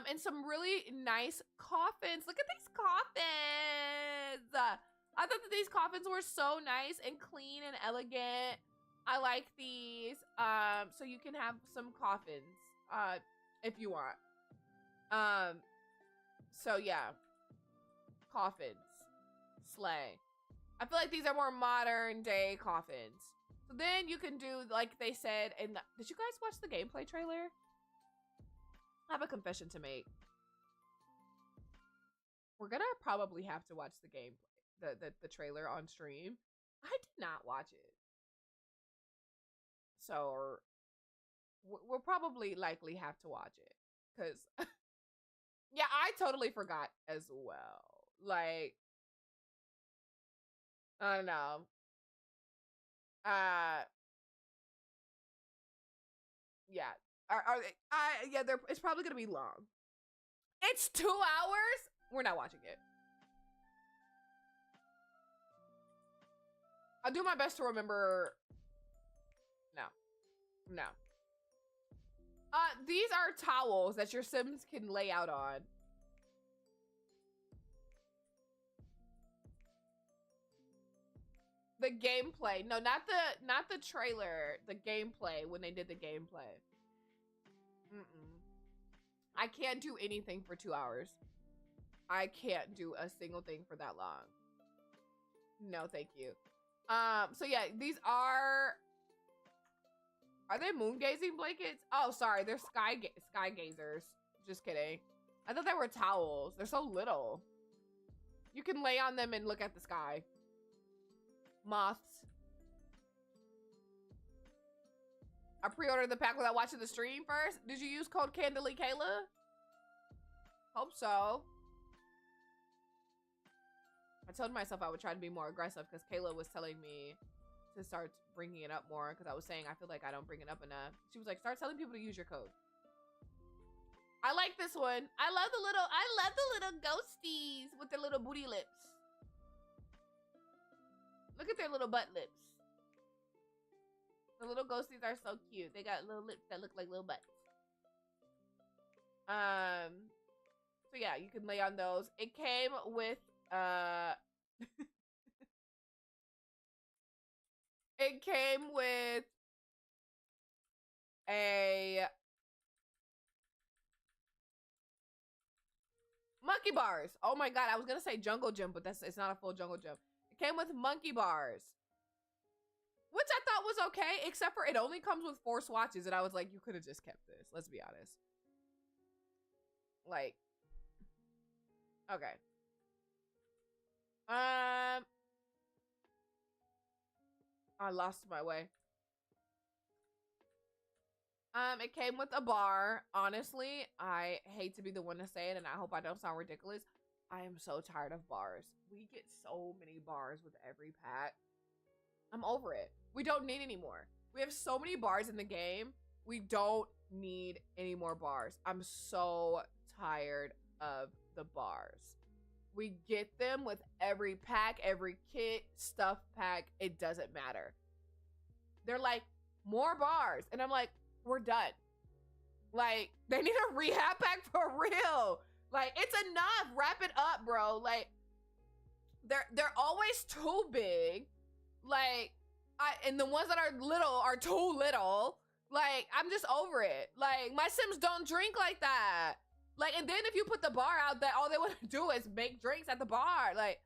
And some really nice coffins. Look at these coffins. I thought that these coffins were so nice and clean and elegant. I like these. So you can have some coffins, if you want. So yeah, coffins, slay. I feel like these are more modern day coffins. So then you can do like they said. And did you guys watch the gameplay trailer? I have a confession to make. We're gonna probably have to watch the gameplay, the trailer on stream. I did not watch it, so we'll probably likely have to watch it because yeah, I totally forgot as well. Like, I don't know. Yeah. Yeah, it's probably gonna be long. It's 2 hours. We're not watching it. I'll do my best to remember. No. These are towels that your Sims can lay out on. The gameplay. No, not the trailer. The gameplay, when they did the gameplay. I can't do anything for 2 hours. I can't do a single thing for that long. No, thank you. So yeah, these are they moon gazing blankets? Oh, sorry, they're sky gazers. Just kidding. I thought they were towels. They're so little. You can lay on them and look at the sky. Moths. I pre-ordered the pack without watching the stream first. Did you use code KandidlyKayla? Hope so. I told myself I would try to be more aggressive because Kayla was telling me to start bringing it up more because I was saying I feel like I don't bring it up enough. She was like, start telling people to use your code. I like this one. I love the little ghosties with their little booty lips. Look at their little butt lips. The little ghosties are so cute. They got little lips that look like little butts. So yeah, you can lay on those. It came with it came with a monkey bars. Oh my god, I was gonna say jungle gym, but it's not a full jungle gym. It came with monkey bars, which I thought was okay, except for it only comes with 4 swatches, and I was like, you could have just kept this. Let's be honest. Like, okay. I lost my way. It came with a bar. Honestly, I hate to be the one to say it, and I hope I don't sound ridiculous. I am so tired of bars. We get so many bars with every pack. I'm over it. We don't need any more. We have so many bars in the game. We don't need any more bars. I'm so tired of the bars. We get them with every pack, every kit, stuff pack. It doesn't matter. They're like, more bars. And I'm like, we're done. Like, they need a rehab pack for real. Like, it's enough. Wrap it up, bro. Like, they're always too big. Like, and the ones that are little are too little. Like, I'm just over it. Like, my Sims don't drink like that. Like, and then if you put the bar out, that all they want to do is make drinks at the bar. Like,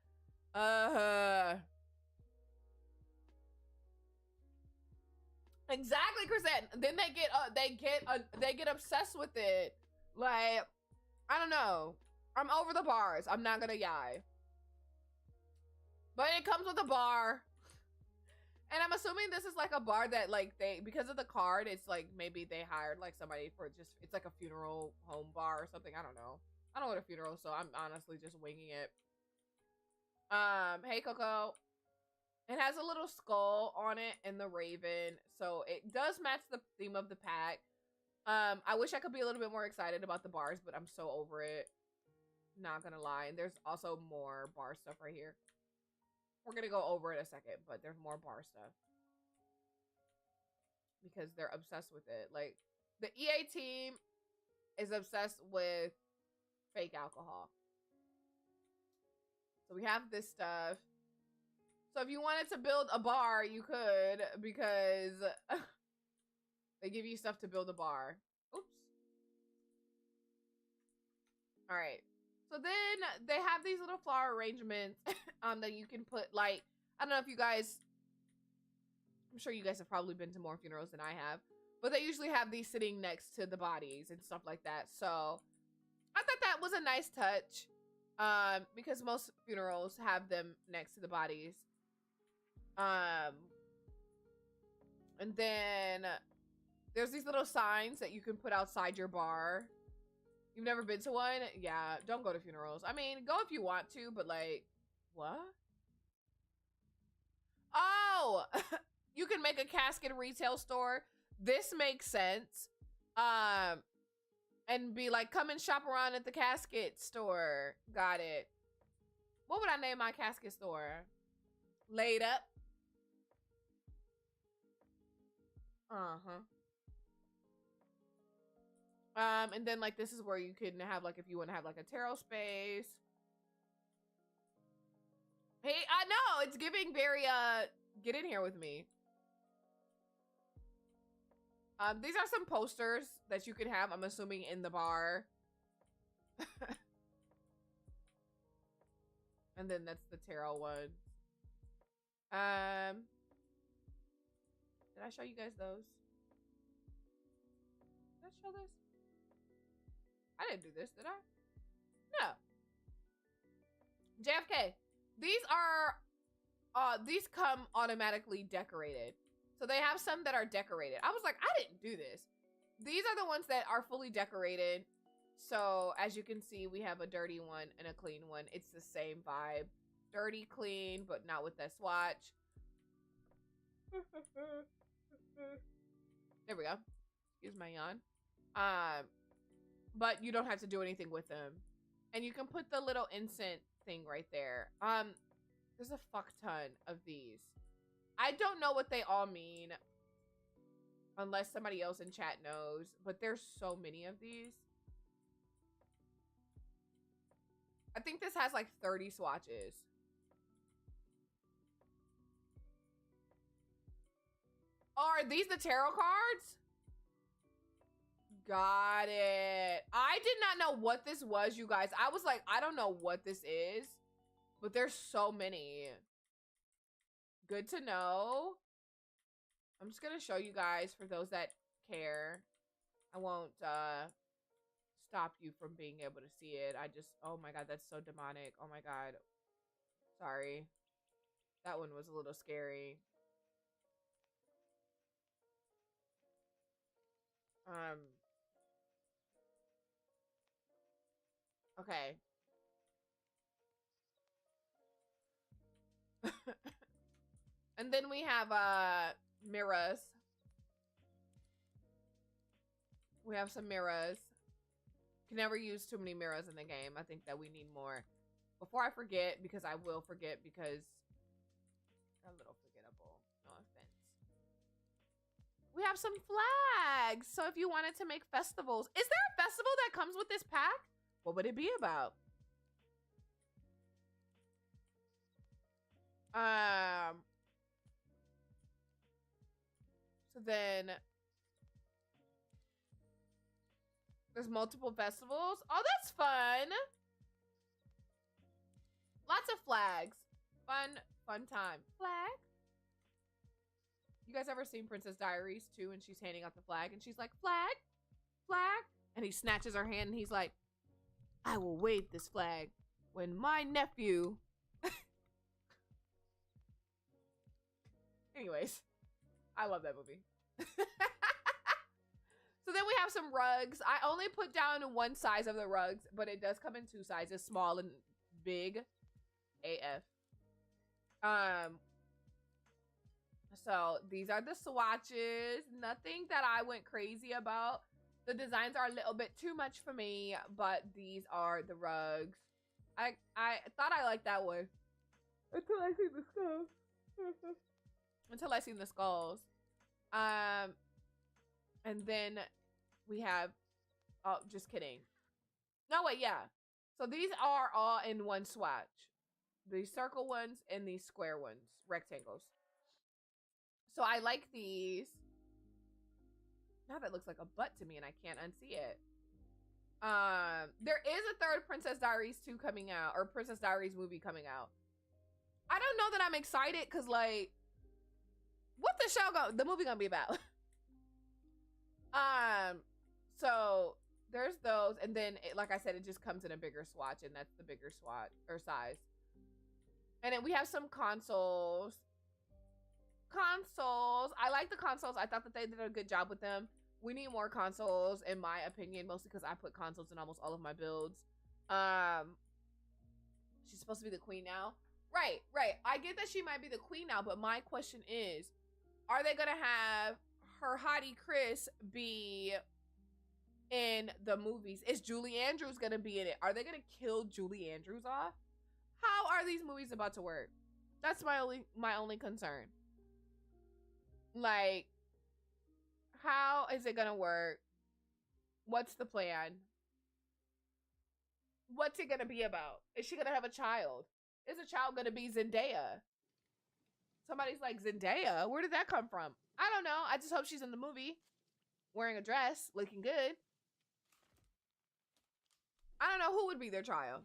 exactly, Chrisette. Then they get obsessed with it. Like, I don't know. I'm over the bars. I'm not gonna yai. But it comes with a bar. And I'm assuming this is like a bar that like because of the card, it's like maybe they hired like somebody for just, it's like a funeral home bar or something. I don't know. I don't go to funerals, so I'm honestly just winging it. Hey Coco. It has a little skull on it and the raven, so it does match the theme of the pack. I wish I could be a little bit more excited about the bars, but I'm so over it. Not gonna lie. And there's also more bar stuff right here. We're gonna go over it a second, but there's more bar stuff because they're obsessed with it. Like, the EA team is obsessed with fake alcohol. So we have this stuff. So if you wanted to build a bar, you could, because they give you stuff to build a bar. Oops. All right. So then they have these little flower arrangements that you can put, like, I don't know if you guys I'm sure you guys have probably been to more funerals than I have, but they usually have these sitting next to the bodies and stuff like that. So I thought that was a nice touch, because most funerals have them next to the bodies. And then there's these little signs that you can put outside your bar. You've never been to one? Yeah, don't go to funerals. I mean, go if you want to, but like, what? Oh, you can make a casket retail store. This makes sense. And be like, come and shop around at the casket store. Got it. What would I name my casket store? Laid up. And then like this is where you can have like, if you want to have like a tarot space. Hey, I know it's giving very get in here with me. These are some posters that you can have, I'm assuming, in the bar. And then that's the tarot one. Did I show you guys those? Did I show this? I didn't do this, did I? No. JFK. These come automatically decorated. So they have some that are decorated. I was like, I didn't do this. These are the ones that are fully decorated. So as you can see, we have a dirty one and a clean one. It's the same vibe. Dirty, clean, but not with that swatch. There we go. Excuse my yawn. But you don't have to do anything with them. And you can put the little incense thing right there. There's a fuck ton of these. I don't know what they all mean unless somebody else in chat knows, but there's so many of these. I think this has like 30 swatches. Are these the tarot cards? Got it. I did not know what this was, you guys. I was like, I don't know what this is, but there's so many. Good to know. I'm just gonna show you guys for those that care. I won't stop you from being able to see it. I just, oh my god, that's so demonic. Oh my god. Sorry. That one was a little scary. Okay. And then we have mirrors. We have some mirrors. Can never use too many mirrors in the game. I think that we need more. Before I forget, because I will forget, because a little forgettable. No offense. We have some flags. So if you wanted to make festivals. Is there a festival that comes with this pack? What would it be about? So then there's multiple festivals. Oh, that's fun. Lots of flags. Fun time. Flag. You guys ever seen Princess Diaries too? And she's handing out the flag and she's like, flag, flag. And he snatches her hand and he's like, I will wave this flag when my nephew. Anyways, I love that movie. So then we have some rugs. I only put down one size of the rugs, but it does come in two sizes, small and big AF. So these are the swatches. Nothing that I went crazy about. The designs are a little bit too much for me, but these are the rugs. I thought I liked that one until I see the skulls. Until I seen the skulls. And then we have, oh, just kidding. No, wait, yeah. So these are all in one swatch. These circle ones and these square ones, rectangles. So I like these. Now that looks like a butt to me and I can't unsee it. There is a third Princess Diaries 2 coming out, or Princess Diaries movie coming out. I don't know that I'm excited because, like, what the movie gonna be about? So there's those, and then like I said, it just comes in a bigger swatch, and that's the bigger swatch or size. And then we have some consoles. I like the consoles. I thought that they did a good job with them. We need more consoles, in my opinion, mostly because I put consoles in almost all of my builds. She's supposed to be the queen now. Right. I get that she might be the queen now, but my question is, are they gonna have her hottie Chris be in the movies? Is Julie Andrews gonna be in it? Are they gonna kill Julie Andrews off? How are these movies about to work? That's my only concern. Like, how is it gonna work? What's the plan? What's it gonna be about? Is she gonna have a child? Is the child gonna be Zendaya? Somebody's like, Zendaya? Where did that come from? I don't know. I just hope she's in the movie wearing a dress, looking good. I don't know who would be their child.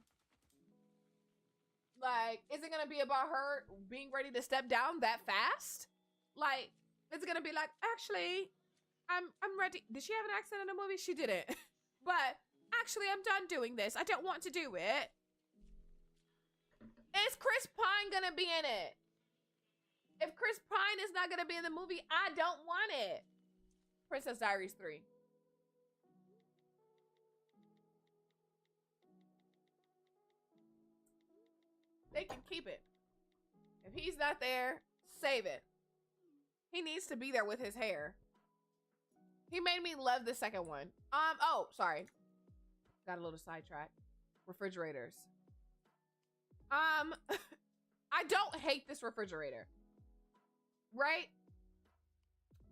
Like, is it gonna be about her being ready to step down that fast? Like, is it gonna be like, actually, I'm ready. Did she have an accent in the movie? She didn't. But actually, I'm done doing this. I don't want to do it. Is Chris Pine gonna be in it? If Chris Pine is not gonna be in the movie, I don't want it. Princess Diaries 3. They can keep it. If he's not there, save it. He needs to be there with his hair. He made me love the second one. Oh, sorry. Got a little sidetracked. Refrigerators. I don't hate this refrigerator. Right?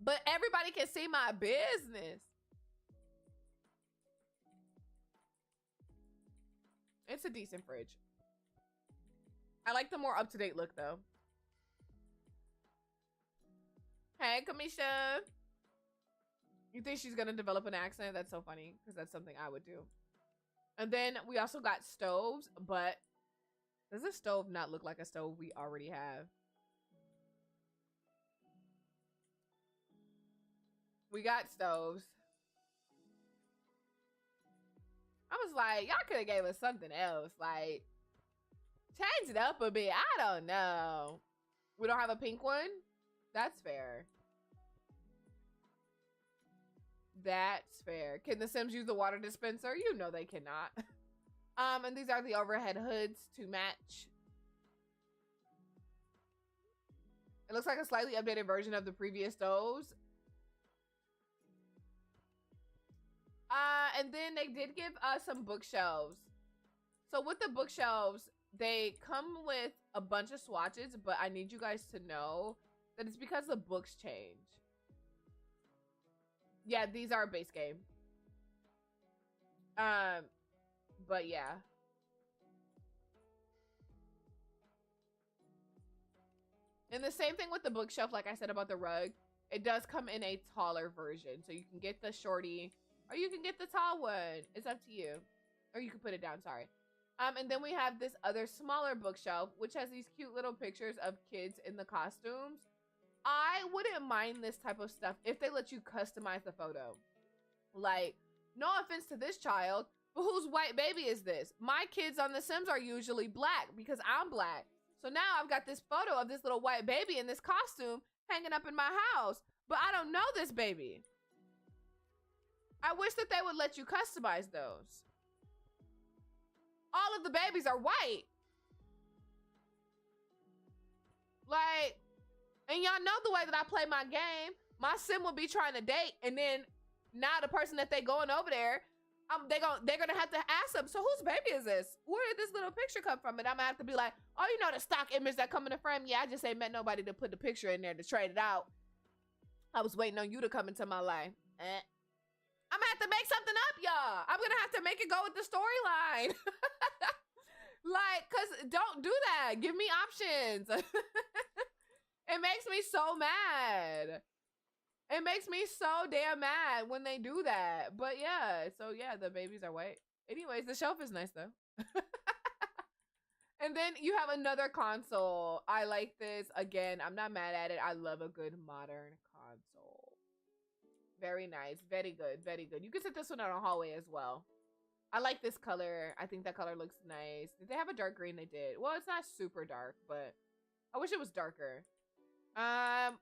But everybody can see my business. It's a decent fridge. I like the more up-to-date look, though. Hey, Kamisha. You think she's gonna develop an accent? That's so funny, because that's something I would do. And then we also got stoves, but does this stove not look like a stove we already have? We got stoves. I was like, y'all could have gave us something else. Like, change it up a bit. I don't know. We don't have a pink one? That's fair. That's fair. Can the Sims use the water dispenser? You know they cannot. And these are the overhead hoods to match. It looks like a slightly updated version of the previous stoves. And then they did give us some bookshelves. So with the bookshelves, they come with a bunch of swatches, but I need you guys to know that it's because the books change. Yeah, these are a base game. But yeah. And the same thing with the bookshelf, like I said about the rug. It does come in a taller version. So you can get the shorty, or you can get the tall one. It's up to you. Or you can put it down, sorry. And then we have this other smaller bookshelf, which has these cute little pictures of kids in the costumes. I wouldn't mind this type of stuff if they let you customize the photo. Like, no offense to this child, but whose white baby is this? My kids on The Sims are usually black because I'm black. So now I've got this photo of this little white baby in this costume hanging up in my house, but I don't know this baby. I wish that they would let you customize those. All of the babies are white. Like, and y'all know the way that I play my game. My sim will be trying to date, and then now the person that they going over there, they're gonna have to ask them, so whose baby is this? Where did this little picture come from? And I'm gonna have to be like, oh, you know the stock image that come in the frame? Yeah, I just ain't met nobody to put the picture in there to trade it out. I was waiting on you to come into my life. I'm gonna have to make something up, y'all. I'm gonna have to make it go with the storyline. Like, cause don't do that. Give me options. It makes me so mad. It makes me so damn mad when they do that. But yeah, so yeah, the babies are white. Anyways, the shelf is nice though. And then you have another console. I like this. Again, I'm not mad at it. I love a good modern console. Very nice. Very good. Very good. You can set this one out on a hallway as well. I like this color. I think that color looks nice. Did they have a dark green? They did. Well, it's not super dark, but I wish it was darker. And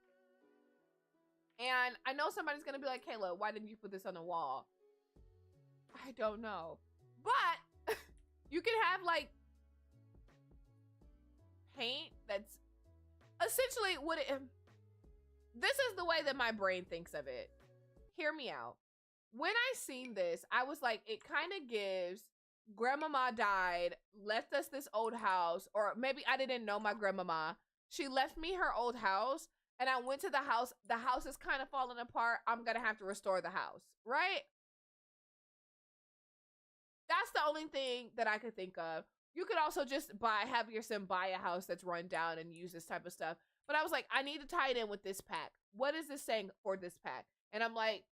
I know somebody's gonna be like, Kayla, why didn't you put this on the wall? I don't know. But you can have like paint that's essentially what it. This is the way that my brain thinks of it. Hear me out. When I seen this, I was like, it kind of gives grandmama died, left us this old house, or maybe I didn't know my grandmama. She left me her old house, and I went to the house. The house is kind of falling apart. I'm gonna have to restore the house, right? That's the only thing that I could think of. You could also just have your sim buy a house that's run down and use this type of stuff. But I was like, I need to tie it in with this pack. What is this saying for this pack? And I'm like,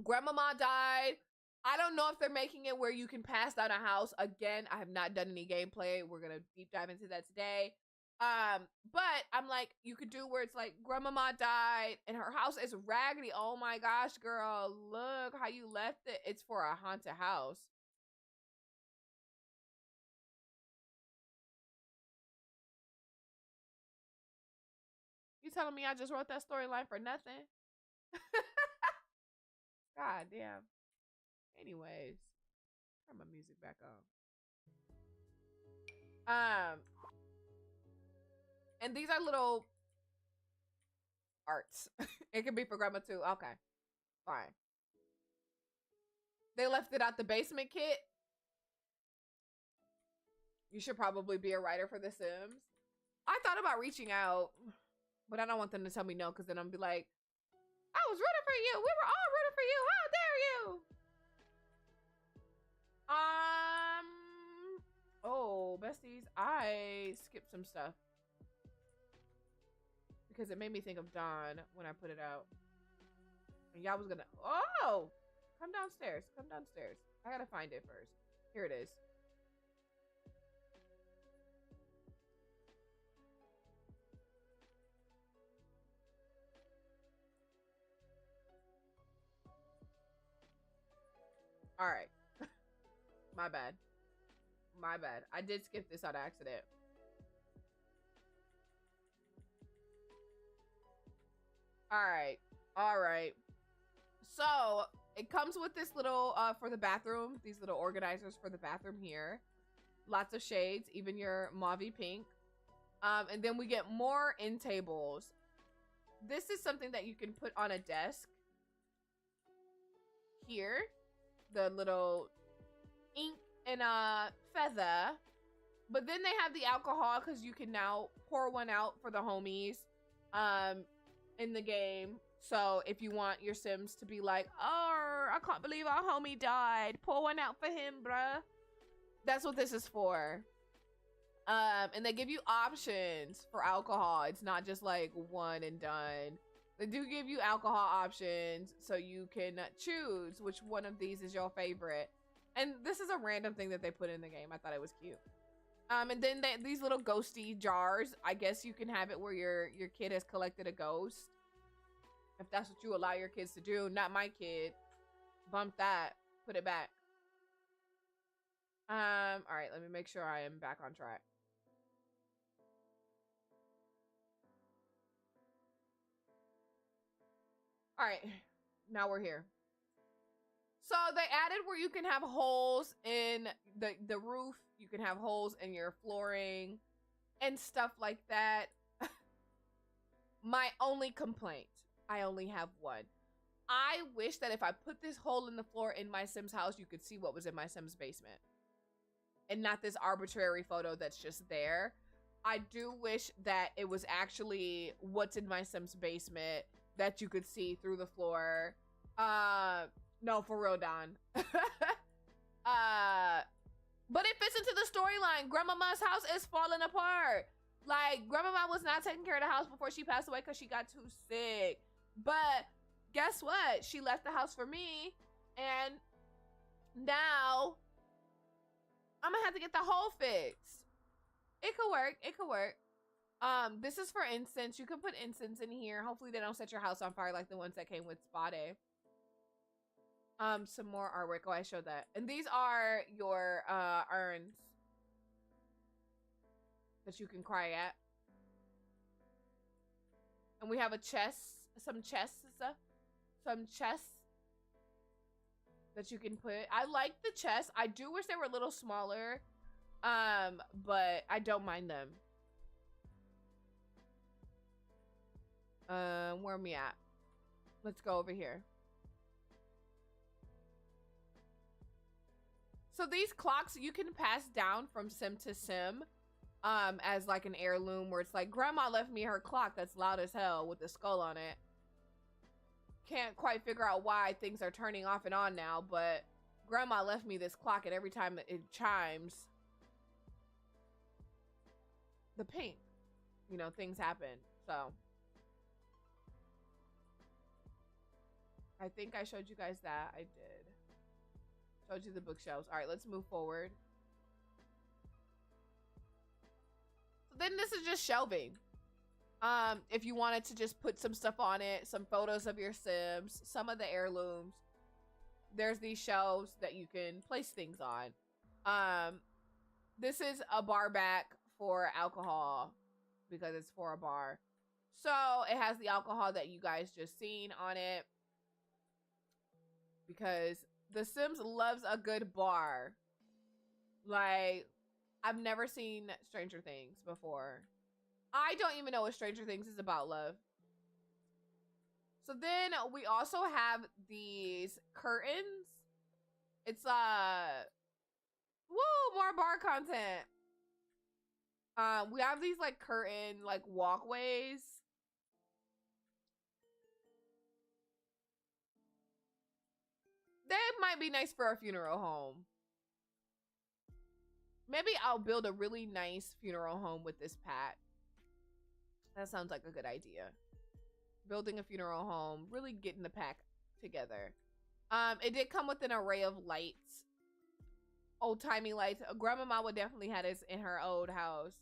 grandmama died. I don't know if they're making it where you can pass down a house. Again, I have not done any gameplay. We're going to deep dive into that today. But I'm like, you could do where it's like grandmama died and her house is raggedy. Oh my gosh, girl, look how you left it. It's for a haunted house. You telling me I just wrote that storyline for nothing? God damn. Anyways, turn my music back on. And these are little arts. It can be for grandma too. Okay, fine. They left it out the basement kit. You should probably be a writer for The Sims. I thought about reaching out, but I don't want them to tell me no, because then I'm be like, I was rooting for you. We were all rooting for you. How dare you? Oh, besties, I skipped some stuff because it made me think of Dawn when I put it out. And y'all was gonna, oh, come downstairs. Come downstairs. I gotta find it first. Here it is. All right. My bad. My bad. I did skip this on accident. All right. All right. So it comes with this little, for the bathroom, these little organizers for the bathroom here. Lots of shades, even your mauvey pink. And then we get more end tables. This is something that you can put on a desk. Here. The little ink and a feather. But then they have the alcohol because you can now pour one out for the homies in the game. So if you want your Sims to be like, oh, I can't believe our homie died, pour one out for him, bruh. That's what this is for. And they give you options for alcohol. It's not just like one and done. They do give you alcohol options, so you can choose which one of these is your favorite. And this is a random thing that they put in the game. I thought it was cute. And then these little ghosty jars. I guess you can have it where your kid has collected a ghost. If that's what you allow your kids to do. Not my kid. Bump that. Put it back. All right, let me make sure I am back on track. All right, now we're here. So they added where you can have holes in the roof. You can have holes in your flooring and stuff like that. My only complaint, I only have one. I wish that if I put this hole in the floor in my Sim's house, you could see what was in my Sim's basement. And not this arbitrary photo that's just there. I do wish that it was actually what's in my Sim's basement that you could see through the floor. No, for real, Don. But it fits into the storyline. Grandmama's house is falling apart. Like, grandmama was not taking care of the house before she passed away because she got too sick. But guess what? She left the house for me. And now I'm gonna have to get the hole fixed. It could work. It could work. This is for incense. You can put incense in here. Hopefully they don't set your house on fire like the ones that came with Spade. Some more artwork. Oh, I showed that. And these are your urns that you can cry at. And we have a chest, some chests that you can put. I like the chests. I do wish they were a little smaller, but I don't mind them. Where am I at? Let's go over here. So these clocks you can pass down from sim to sim, as like an heirloom, where it's like, grandma left me her clock that's loud as hell with the skull on it. Can't quite figure out why things are turning off and on now, but grandma left me this clock, and every time it chimes, the ping, you know, things happen. So I think I showed you guys that. I did. Showed you the bookshelves. All right, let's move forward. So then this is just shelving. If you wanted to just put some stuff on it, some photos of your Sims, some of the heirlooms, there's these shelves that you can place things on. This is a bar back for alcohol because it's for a bar. So it has the alcohol that you guys just seen on it because The Sims loves a good bar. Like, I've never seen Stranger Things before. I don't even know what Stranger Things is about, love. So then we also have these curtains. It's woo, more bar content. We have these like curtain like walkways. They might be nice for a funeral home. Maybe I'll build a really nice funeral home with this pat. That sounds like a good idea. Building a funeral home, really getting the pack together. It did come with an array of lights. Old-timey lights. Grandmama would definitely have this in her old house.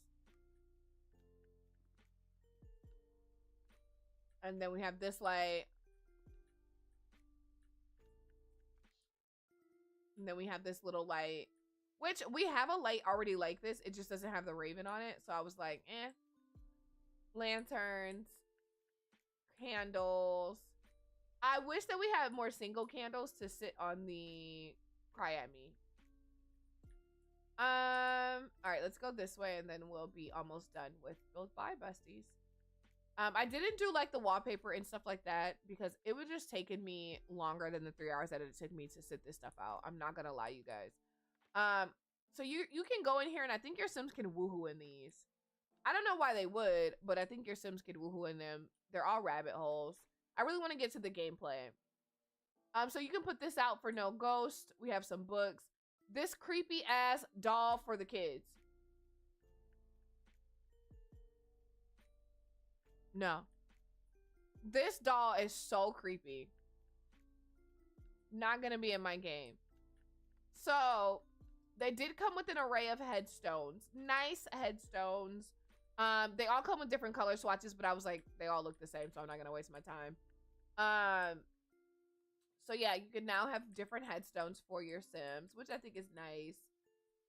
And then we have this light. And then we have this little light, which we have a light already like this. It just doesn't have the raven on it. So I was like, eh. Lanterns, candles. I wish that we had more single candles to sit on the cry at me. All right, let's go this way and then we'll be almost done with build by besties. I didn't do like the wallpaper and stuff like that because it would just taken me longer than the 3 hours that it took me to sit this stuff out. I'm not gonna lie, you guys. So you can go in here and I think your Sims can woohoo in these. I don't know why they would, but I think your Sims could woohoo in them. They're all rabbit holes. I really want to get to the gameplay. So you can put this out for no ghost. We have some books. This creepy ass doll for the kids. No. This doll is so creepy. Not gonna be in my game. So they did come with an array of headstones. Nice headstones. They all come with different color swatches, but I was like, they all look the same, so I'm not gonna waste my time. So yeah, you can now have different headstones for your Sims, which I think is nice.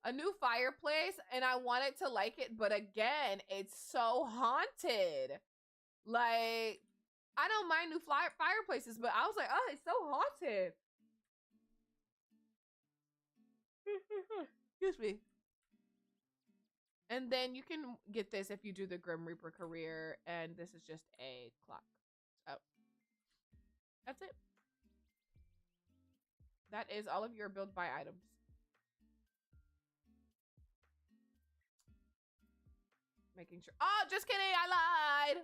A new fireplace, and I wanted to like it, but again, it's so haunted. Like, I don't mind new fireplaces, but I was like, oh, it's so haunted. Excuse me. And then you can get this if you do the Grim Reaper career, and this is just a clock. So that's it. That is all of your build by items. Making sure. Oh, just kidding. I lied.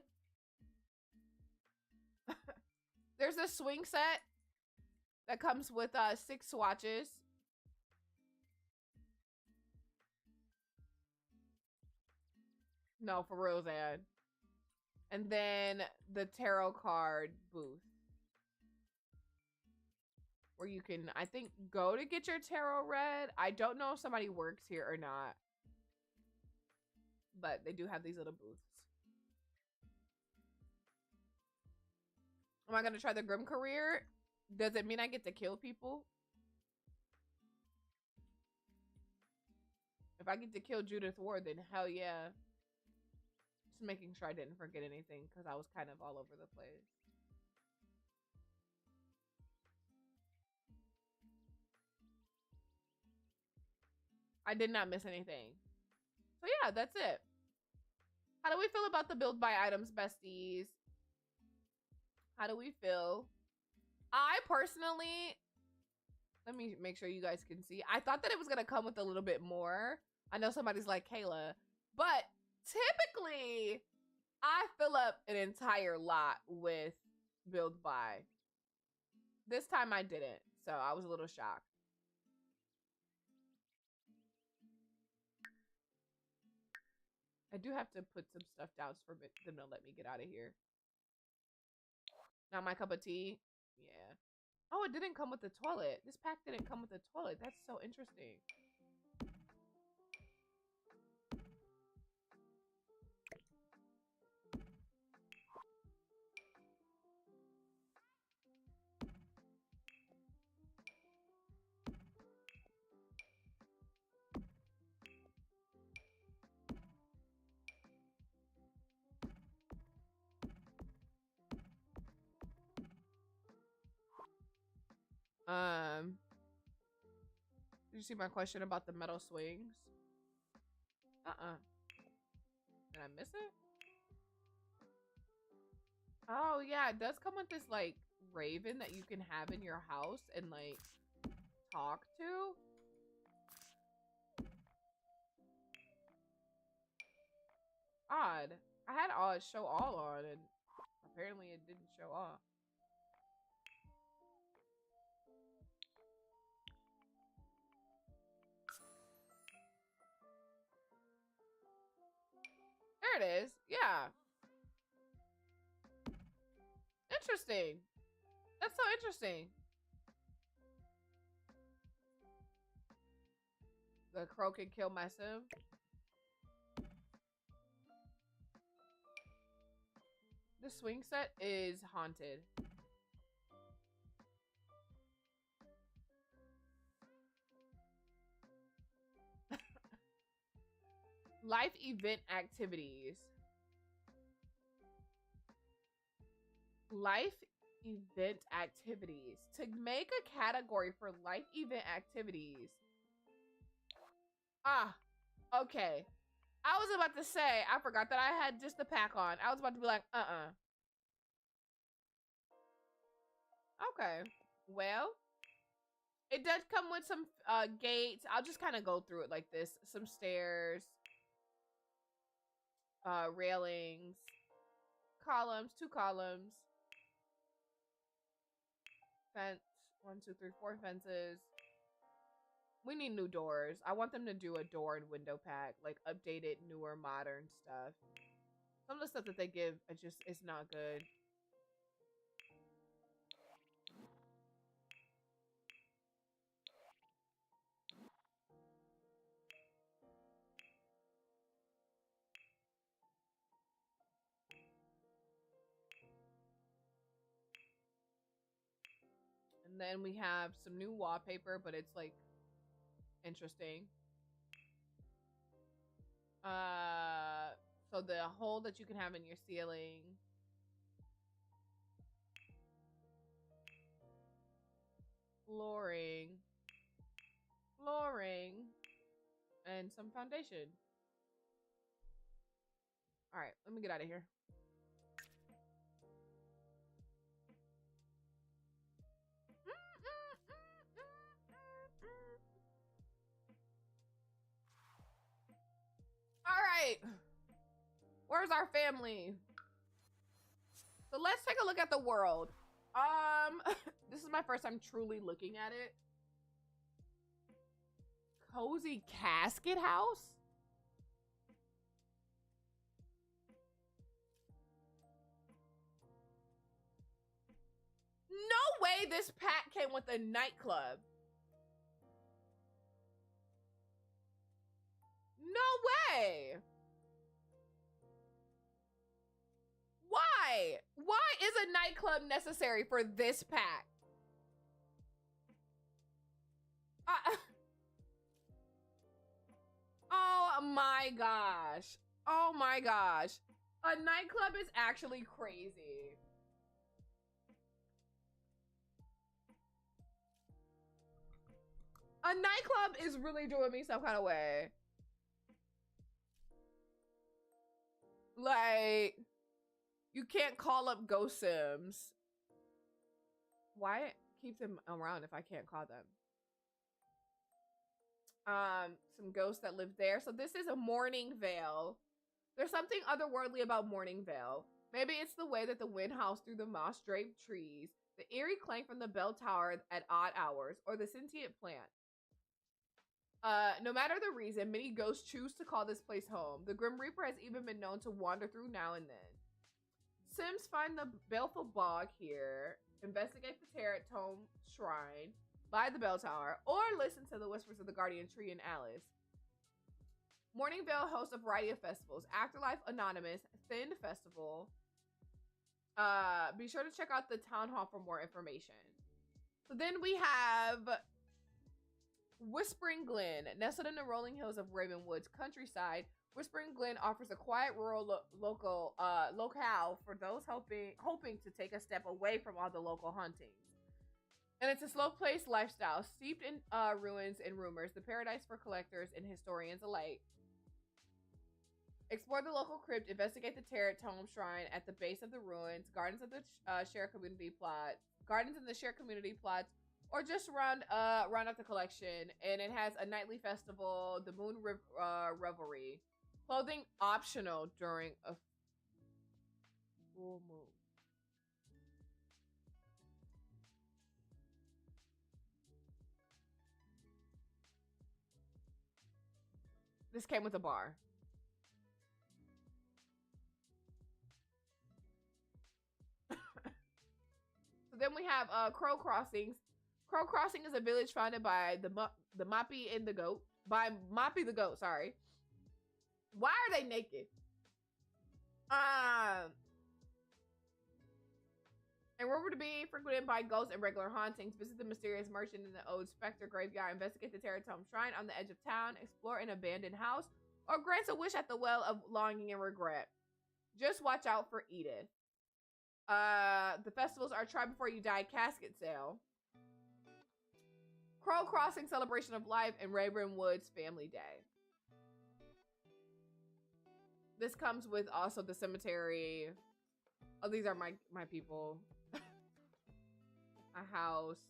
There's a swing set that comes with 6 swatches. No, for real, Zan. And then the tarot card booth, where you can, I think, go to get your tarot read. I don't know if somebody works here or not. but they do have these little booths. Am I gonna try the Grim career? Does it mean I get to kill people? If I get to kill Judith Ward, then hell yeah. Just making sure I didn't forget anything because I was kind of all over the place. I did not miss anything. So yeah, that's it. How do we feel about the build by items, besties? How do we feel? I personally, let me make sure you guys can see. I thought that it was gonna come with a little bit more. I know somebody's like, Kayla, but typically I fill up an entire lot with build by. This time I didn't, so I was a little shocked. I do have to put some stuff down for them to let me get out of here. Not my cup of tea. Yeah. Oh, it didn't come with the toilet. This pack didn't come with the toilet. That's so interesting. Did you see my question about the metal swings? Did I miss it? Oh yeah, it does come with this like raven that you can have in your house and like talk to. Odd. I had all show all on and apparently it didn't show off. There it is. Yeah. Interesting. That's so interesting. The crow can kill my sim. The swing set is haunted. Life event activities. Life event activities. To make a category for life event activities. Ah, okay. I was about to say, I forgot that I had just the pack on. I was about to be like, Okay. Well, it does come with some gates. I'll just kind of go through it like this. Some stairs. Railings. Columns. 2 columns. Fence. 1, 2, 3, 4 fences. We need new doors. I want them to do a door and window pack, like updated, newer, modern stuff. Some of the stuff that they give, it's not good. And then we have some new wallpaper, but it's like interesting. So the hole that you can have in your ceiling. Flooring. And some foundation. All right, let me get out of here. All right. Where's our family? So let's take a look at the world. This is my first time truly looking at it. Cozy casket house? No way this pack came with a nightclub. No way. a nightclub necessary for this pack? Oh my gosh. Oh my gosh. A nightclub is actually crazy. A nightclub is really doing me some kind of way. Like, you can't call up ghost sims. Why keep them around if I can't call them? Some ghosts that live there. So this is a Morning Vale. There's something otherworldly about Morning Vale. Maybe it's the way that the wind howls through the moss-draped trees, the eerie clank from the bell tower at odd hours, or the sentient plant. No matter the reason, many ghosts choose to call this place home. The Grim Reaper has even been known to wander through now and then. Sims find the baleful bog here, investigate the Tarot Tome Shrine by the bell tower, or listen to the whispers of the Guardian Tree and Alice. Morning Vale hosts a variety of festivals. Afterlife Anonymous, Thin Festival. Be sure to check out the town hall for more information. So then we have Whispering Glen. Nestled in the rolling hills of Ravenwood's countryside, Whispering Glen offers a quiet rural locale for those hoping to take a step away from all the local hauntings. And it's a slow-paced lifestyle, steeped in ruins and rumors, the paradise for collectors and historians alike. Explore the local crypt, investigate the Tarot Tome Shrine at the base of the ruins, gardens in the shared community plots, or just round out the collection. And it has a nightly festival, the Moon Revelry. Clothing optional during a full moon. This came with a bar. So then we have Crow Crossings. Crow Crossing is a village founded by the Moppy and the Goat. By Moppy the Goat, sorry. Why are they naked? And rumored to be frequented by ghosts and regular hauntings. Visit the mysterious merchant in the old Spectre graveyard. Investigate the Tarot Tome Shrine on the edge of town. Explore an abandoned house. Or grant a wish at the well of longing and regret. Just watch out for Edith. The festivals are Try Before You Die casket sale. Crow Crossing Celebration of Life and Ravenwood's Family Day. This comes with also the cemetery. Oh, these are my people. A house.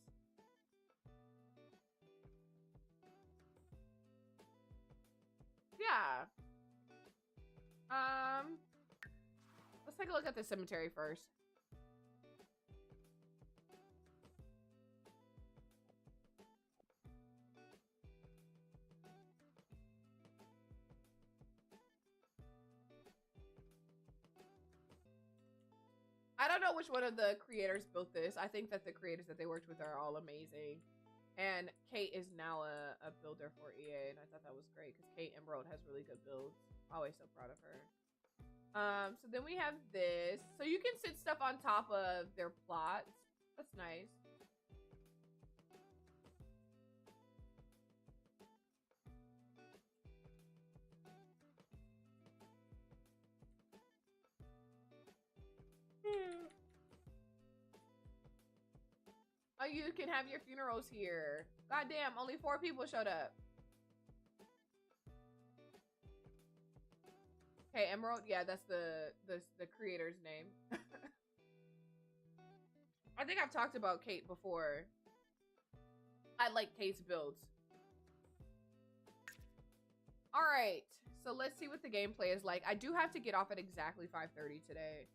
Yeah. Let's take a look at the cemetery first. I don't know which one of the creators built this. I think that the creators that they worked with are all amazing. And Kate is now a builder for EA, and I thought that was great because Kate Emerald has really good builds. Always so proud of her. So then we have this. So you can sit stuff on top of their plots. That's nice. Oh, you can have your funerals here. Goddamn, only 4 people showed up. Okay, Emerald. Yeah, that's the creator's name. I think I've talked about Kate before. I like Kate's builds. All right, so let's see what the gameplay is like. I do have to get off at exactly 5:30 today.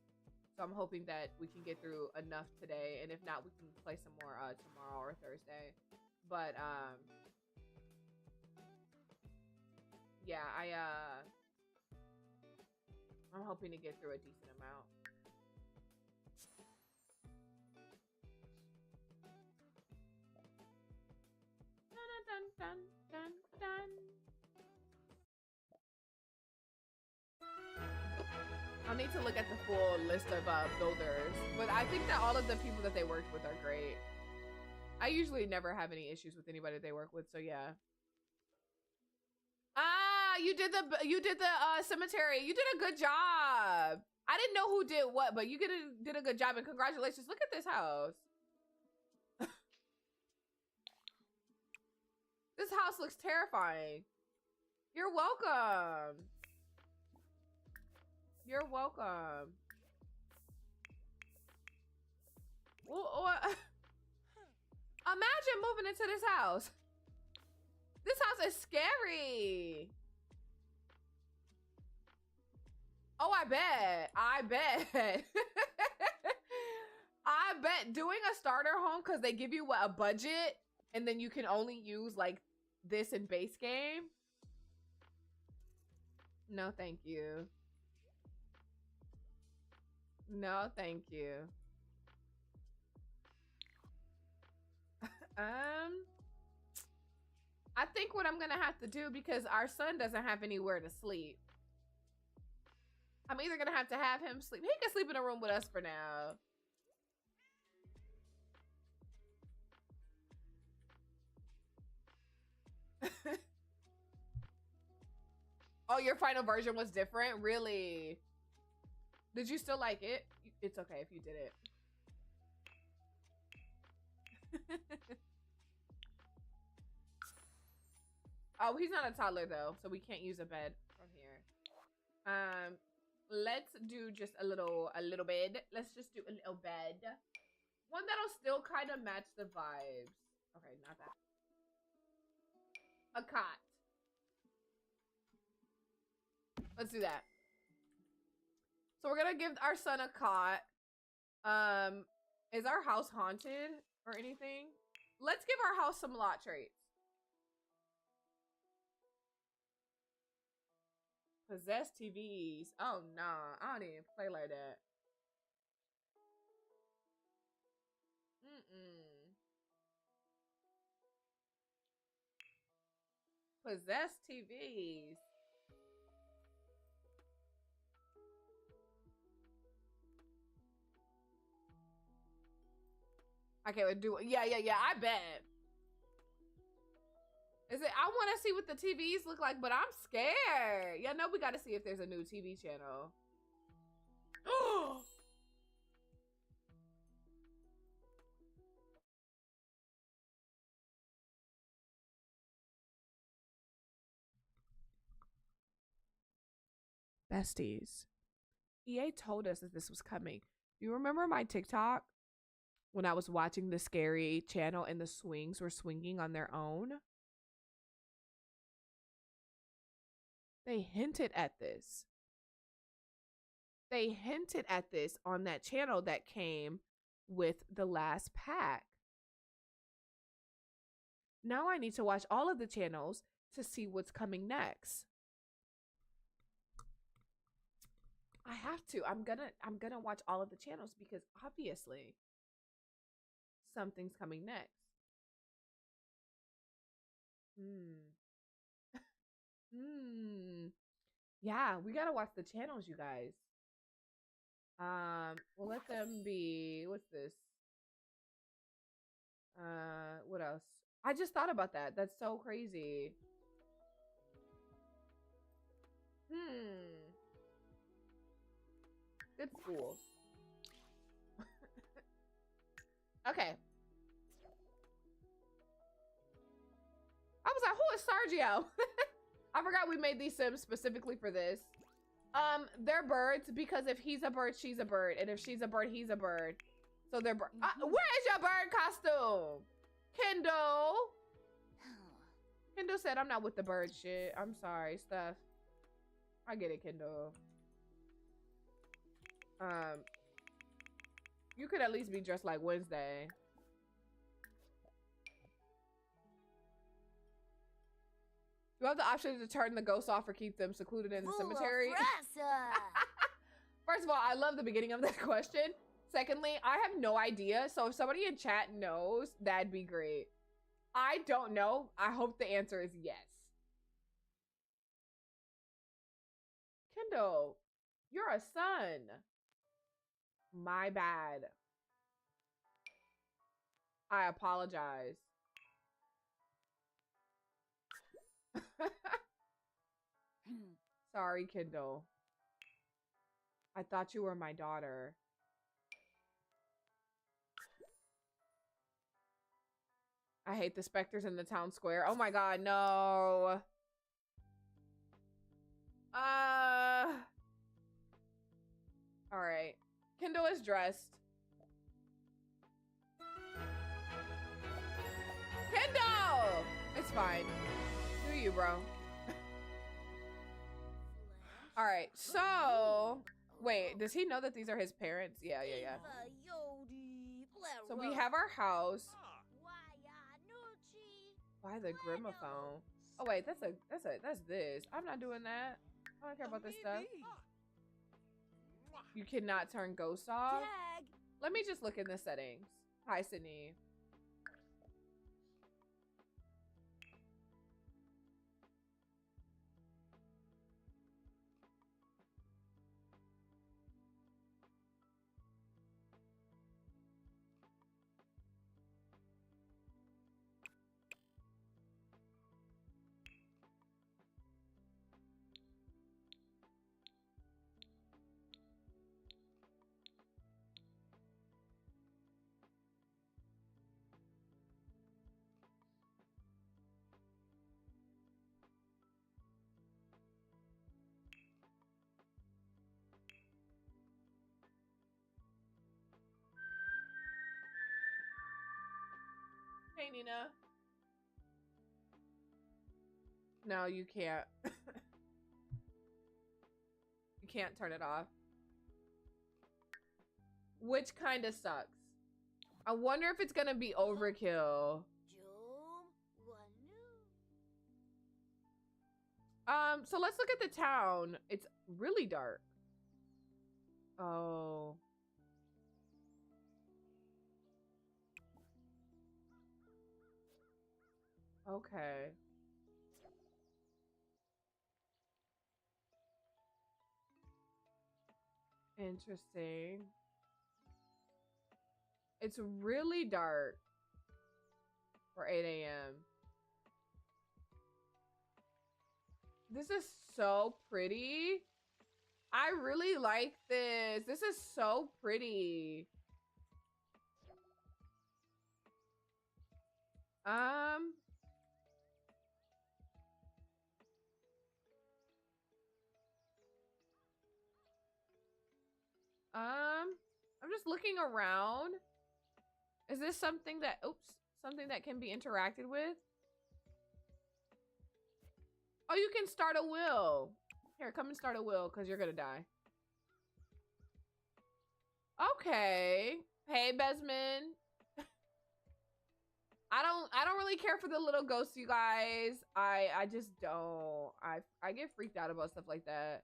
So I'm hoping that we can get through enough today, and if not, we can play some more tomorrow or Thursday. But yeah, I'm hoping to get through a decent amount. Dun, dun, dun, dun, dun. I'll need to look at the full list of builders, but I think that all of the people that they worked with are great. I usually never have any issues with anybody they work with, so yeah. Ah, you did the cemetery. You did a good job. I didn't know who did what, but you did a good job, and congratulations. Look at this house. This house looks terrifying. You're welcome. You're welcome. Imagine moving into this house. This house is scary. Oh, I bet. I bet doing a starter home, because they give you a budget and then you can only use like this in base game. No, thank you. No, thank you. I think what I'm gonna have to do, because our son doesn't have anywhere to sleep, I'm either gonna have to have him sleep. He can sleep in a room with us for now. Oh, your final version was different? Really? Did you still like it? It's okay if you did it. Oh, he's not a toddler though, so we can't use a bed from here. Let's do just a little bed. Let's just do a little bed. One that'll still kind of match the vibes. Okay, not that. A cot. Let's do that. So we're gonna give our son a cot. Is our house haunted or anything? Let's give our house some lot traits. Possess TVs. Oh nah, I don't even play like that. Possess TVs. I can't do it. Yeah, I bet. Is it? I want to see what the TVs look like, but I'm scared. Yeah, no, we got to see if there's a new TV channel. Besties. EA told us that this was coming. You remember my TikTok when I was watching the scary channel and the swings were swinging on their own? They hinted at this. They hinted at this on that channel that came with the last pack. Now I need to watch all of the channels to see what's coming next. I have to. I'm gonna watch all of the channels because obviously something's coming next. Yeah, we gotta watch the channels, you guys. We'll let them be. What's this? What else? I just thought about that. That's so crazy. Good school. Okay. I was like, who is Sergio? I forgot we made these Sims specifically for this. They're birds because if he's a bird, she's a bird. And if she's a bird, he's a bird. So they're bird. Where is your bird costume? Kendall. Kendall said, I'm not with the bird shit. I'm sorry, Steph. I get it, Kendall. You could at least be dressed like Wednesday. You have the option to turn the ghosts off or keep them secluded in the cemetery. First of all, I love the beginning of that question. Secondly, I have no idea. So if somebody in chat knows, that'd be great. I don't know. I hope the answer is yes. Kendall, You're a son. My bad. I apologize. Sorry, Kindle. I thought you were my daughter. I hate the specters in the town square. Oh my god, no. All right. Kindle is dressed. Kindle! It's fine. Do you, bro? All right, so wait, does he know that these are his parents? Yeah. So we have our house. Why the gramophone? Oh wait, that's this. I'm not doing that. I don't care about this stuff. You cannot turn ghosts off. Let me just look in the settings. Hi, Sydney. Hey, Nina. No, you can't. You can't turn it off. Which kind of sucks. I wonder if it's gonna be overkill. So let's look at the town. It's really dark. Oh. Okay. Interesting. It's really dark for 8 a.m. This is so pretty. I really like this. This is so pretty. I'm just looking around. Is this something that, something that can be interacted with? Oh, you can start a will. Here, come and start a will because you're gonna die. Okay. Hey, Besman. I don't really care for the little ghosts, you guys. I just don't. I get freaked out about stuff like that.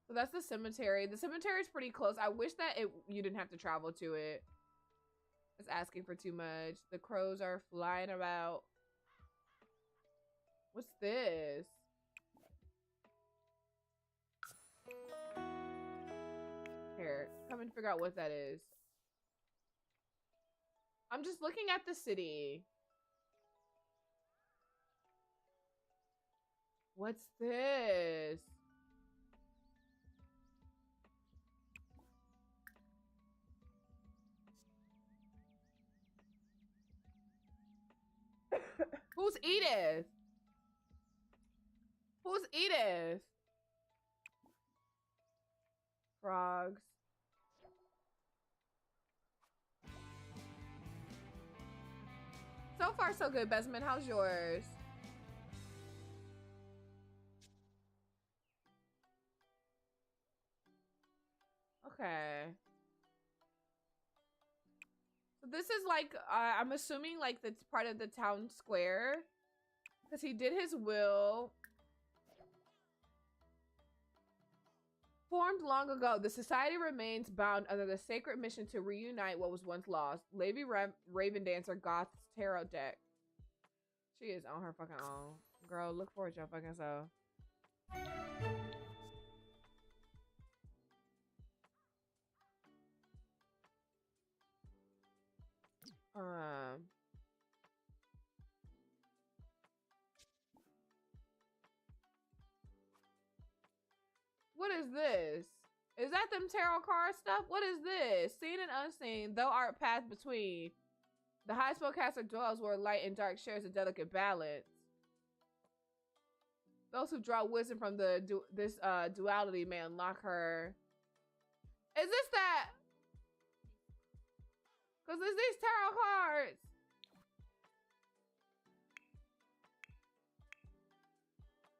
So that's the cemetery. The cemetery is pretty close. I wish that you didn't have to travel to it. It's asking for too much. The crows are flying about. What's this? Here, come and figure out what that is. I'm just looking at the city. What's this? Who's Edith? Who's Edith? Frogs. So far, so good, Besman. How's yours? Okay. So this is like, I'm assuming like that's part of the town square. Because he did his will. Formed long ago, the society remains bound under the sacred mission to reunite what was once lost. Lady Raven Dancer Goth's tarot deck. She is on her fucking own. Girl, look forward to your fucking self. Um. What is this? Is that them tarot card stuff? What is this? Seen and unseen, though art path between. The high spellcaster dwells where light and dark shares a delicate balance. Those who draw wisdom from the duality may unlock her. Is this that? Because it's these tarot cards.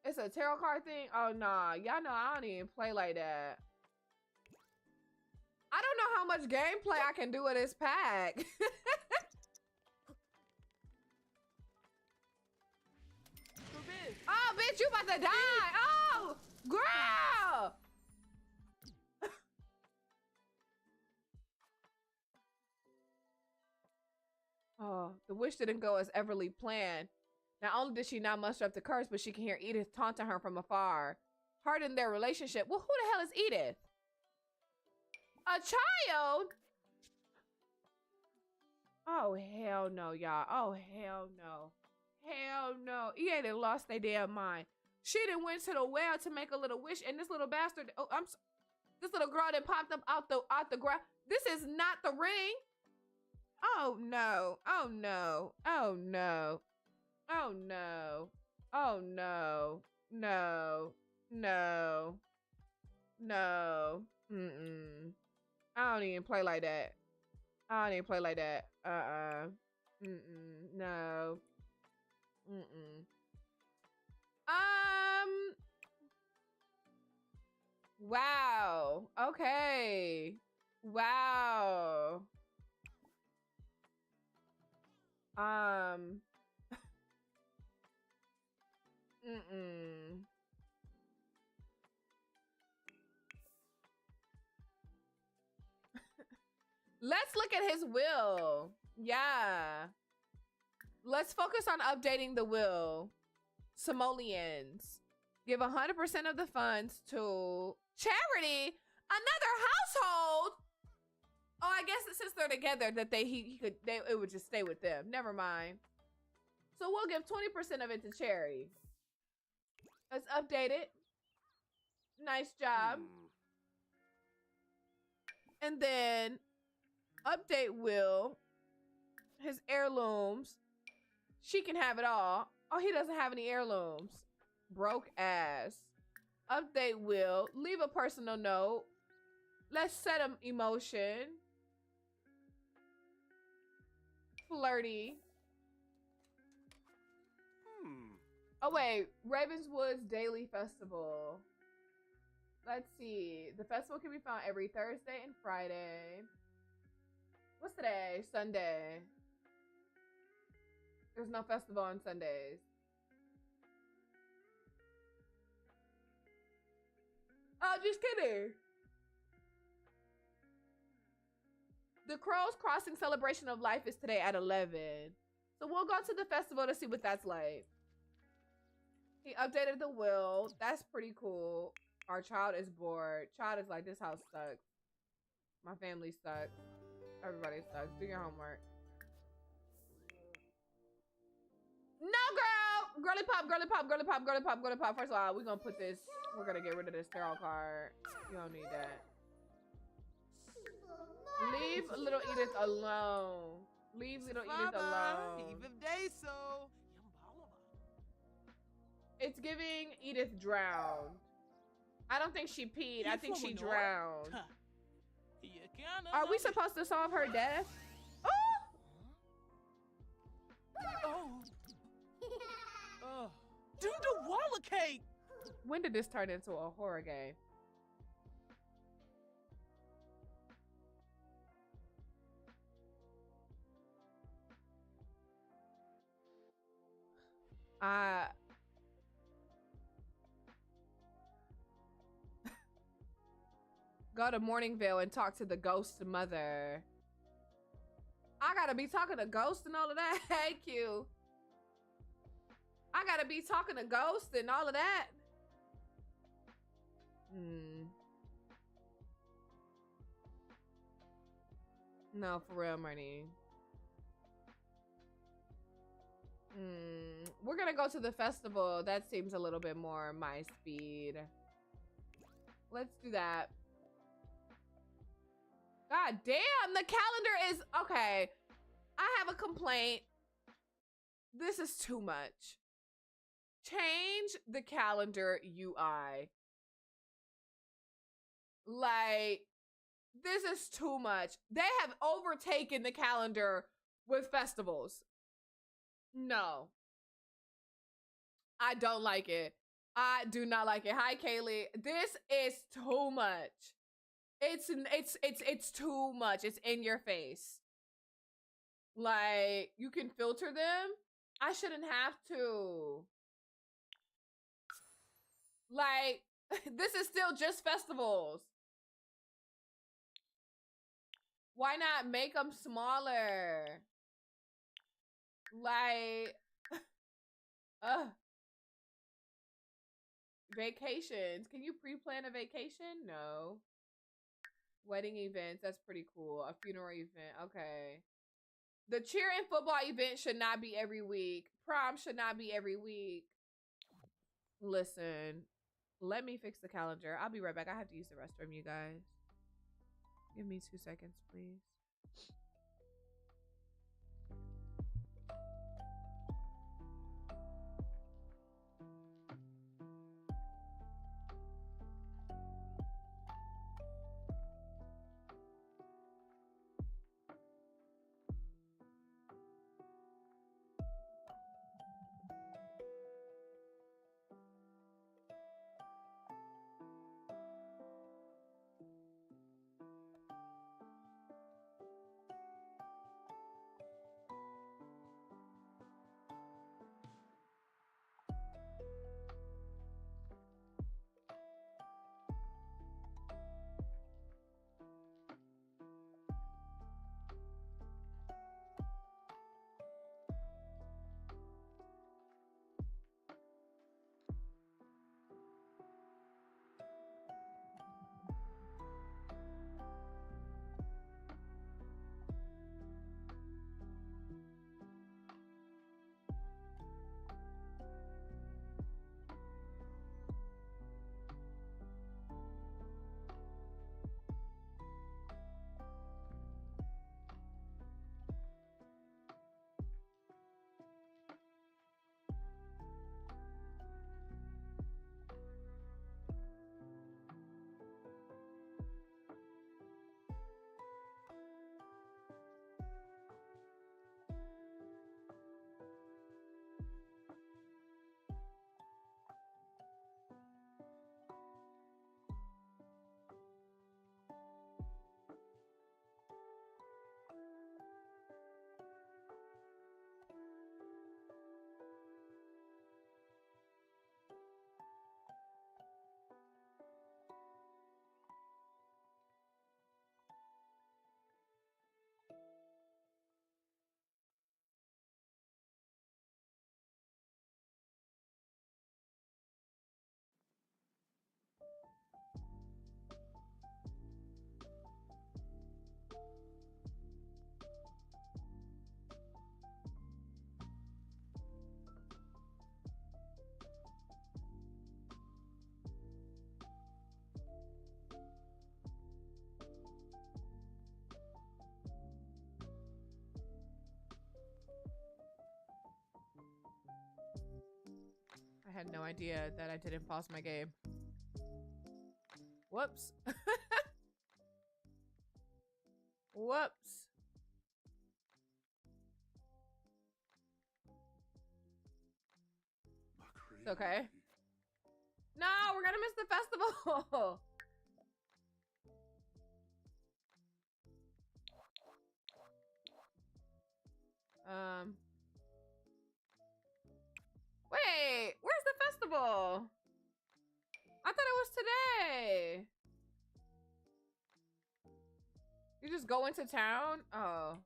It's a tarot card thing? Oh, nah. Y'all know I don't even play like that. I don't know how much gameplay I can do with this pack. Oh, bitch, you about to die. Oh, girl. Oh, the wish didn't go as Everly planned. Not only did she not muster up the courage, but she can hear Edith taunting her from afar. Harden their relationship. Well, who the hell is Edith? A child? Oh, hell no, y'all. Oh, hell no. Hell no. EA done lost their damn mind. She done went to the well to make a little wish, and this little bastard, this little girl that popped up out the ground. This is not the ring. Oh no. Oh no. Oh no. Oh no. Oh no. No. No. No. Mm-mm. I don't even play like that. I don't even play like that. Mm-mm. No. Mm-mm. Wow. Okay. Wow. Mm-mm. Let's look at his will. Yeah. Let's focus on updating the will. Simoleons. Give 100% of the funds to charity. Another household. Oh, I guess since they're together, that it would just stay with them. Never mind. So we'll give 20% of it to charity. Let's update it. Nice job. And then update will. His heirlooms. She can have it all. Oh, he doesn't have any heirlooms. Broke ass. Update will. Leave a personal note. Let's set him emotion. Flirty. Oh wait, Ravenswood's Daily Festival. Let's see. The festival can be found every Thursday and Friday. What's today? Sunday. There's no festival on Sundays. Oh, just kidding. The Crows Crossing Celebration of Life is today at 11. So we'll go to the festival to see what that's like. He updated the will. That's pretty cool. Our child is bored. Child is like, this house sucks. My family sucks. Everybody sucks. Do your homework. No, girl! Girly pop, girly pop, girly pop, girly pop, girly pop. First of all, we're gonna put this, we're gonna get rid of this tarot card. You don't need that. Leave little Edith alone. Leave little Edith alone. It's giving Edith drowned. I don't think she peed. I think she drowned. Are we supposed to solve her death? Oh! Do the walla cake! When did this turn into a horror game? Go to Morningvale and talk to the ghost mother. I gotta be talking to ghosts and all of that. Hey, Q. I gotta be talking to ghosts and all of that. No, for real, Marnie. We're gonna go to the festival. That seems a little bit more my speed. Let's do that. God damn, the calendar is okay. I have a complaint. This is too much. Change the calendar UI. Like, this is too much. They have overtaken the calendar with festivals. No. I don't like it. I do not like it. Hi, Kaylee. This is too much. It's too much. It's in your face. Like, you can filter them. I shouldn't have to. Like, this is still just festivals. Why not make them smaller? Like, vacations. Can you pre-plan a vacation? No. Wedding events. That's pretty cool. A funeral event. Okay. The cheer and football event should not be every week. Prom should not be every week. Listen, let me fix the calendar. I'll be right back. I have to use the restroom, you guys. Give me 2 seconds, please. I had no idea that I didn't pause my game. Whoops. Whoops. It's okay. No, we're gonna miss the festival. Wait, where's the festival? I thought it was today. You just go into town? Oh.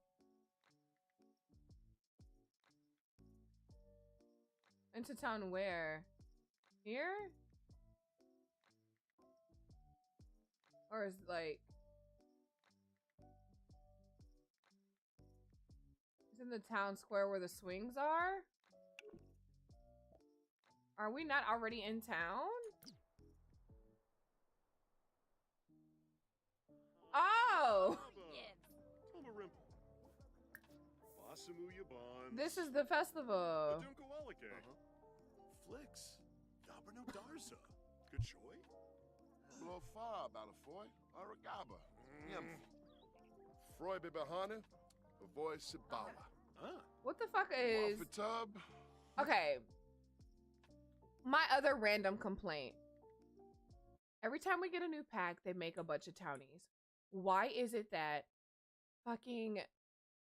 Into town where? Here? Or is like... It's in the town square where the swings are? Are we not already in town? Oh! This is the festival. Flicks. Yabrano Darza. Good choy. Blow far about a foy. Aragaba. Yum. Froy Bibahana. Avoy Sibala. What the fuck is... Tub. Okay. My other random complaint. Every time we get a new pack, they make a bunch of townies. Why is it that fucking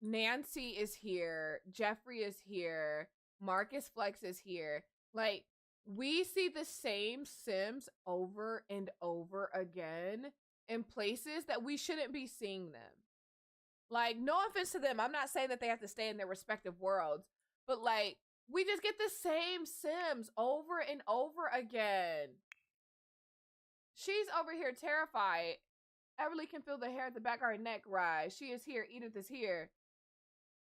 Nancy is here, Jeffrey is here, Marcus Flex is here? Like, we see the same Sims over and over again in places that we shouldn't be seeing them. Like, no offense to them. I'm not saying that they have to stay in their respective worlds, but like, we just get the same Sims over and over again. She's over here terrified. Everly can feel the hair at the back of her neck rise. She is here. Edith is here.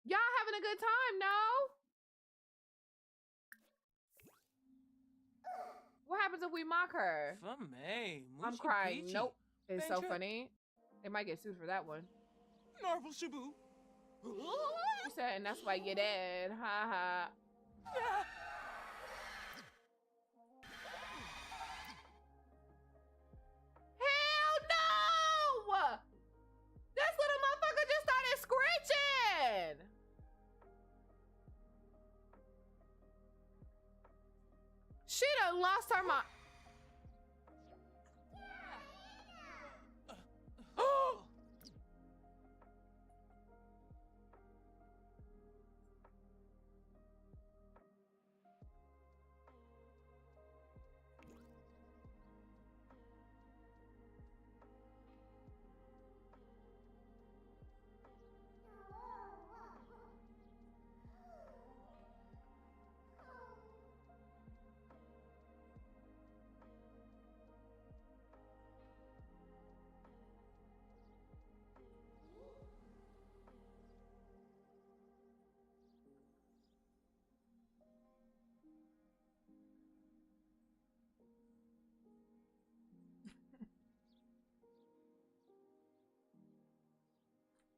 Y'all having a good time, no? What happens if we mock her? I'm crying. Nope. It's so funny. They might get sued for that one. She said, and that's why you're dead. Ha ha. Hell no! This little motherfucker just started screeching. She done lost her mind.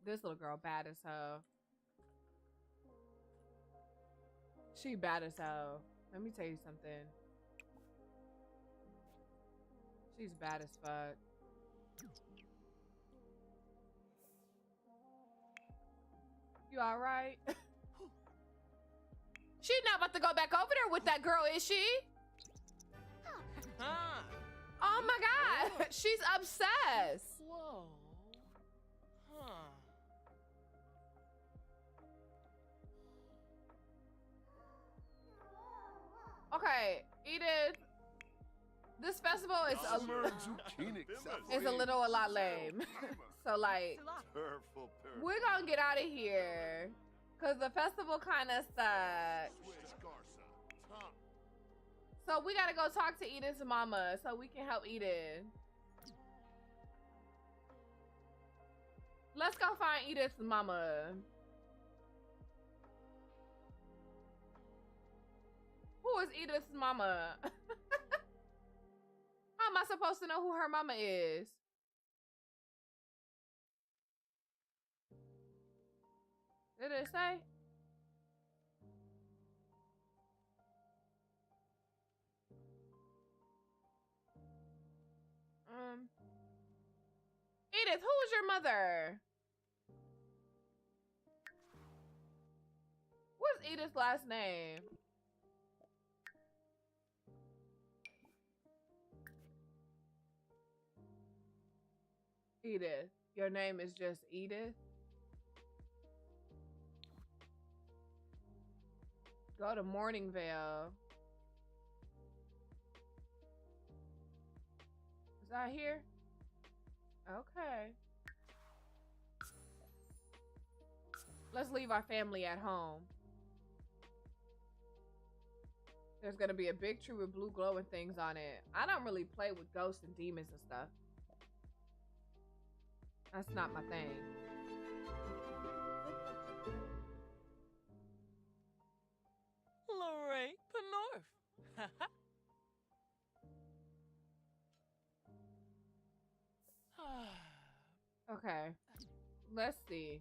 This little girl bad as hell. She bad as hell. Let me tell you something. She's bad as fuck. You all right? She's not about to go back over there with that girl, is she? Oh my God. She's obsessed. Whoa. Okay, Edith. This festival is a lot lame. So like, we're gonna get out of here because the festival kind of sucks. So we gotta go talk to Edith's mama so we can help Edith. Let's go find Edith's mama. Who is Edith's mama? How am I supposed to know who her mama is? Did it say? Edith, who is your mother? What's Edith's last name? Edith. Your name is just Edith? Go to Morningvale. Is that here? Okay. Let's leave our family at home. There's gonna be a big tree with blue glowing things on it. I don't really play with ghosts and demons and stuff. That's not my thing. Lorraine Penorf. Okay. Let's see.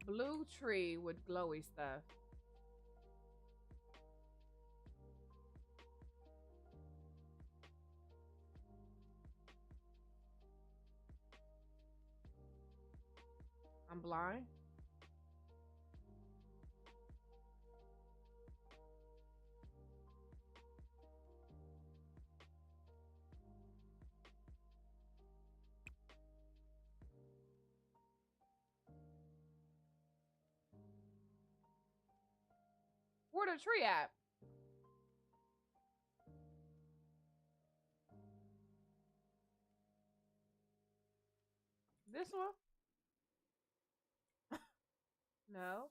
Blue tree with glowy stuff. I'm blind. Where the tree at? This one? No.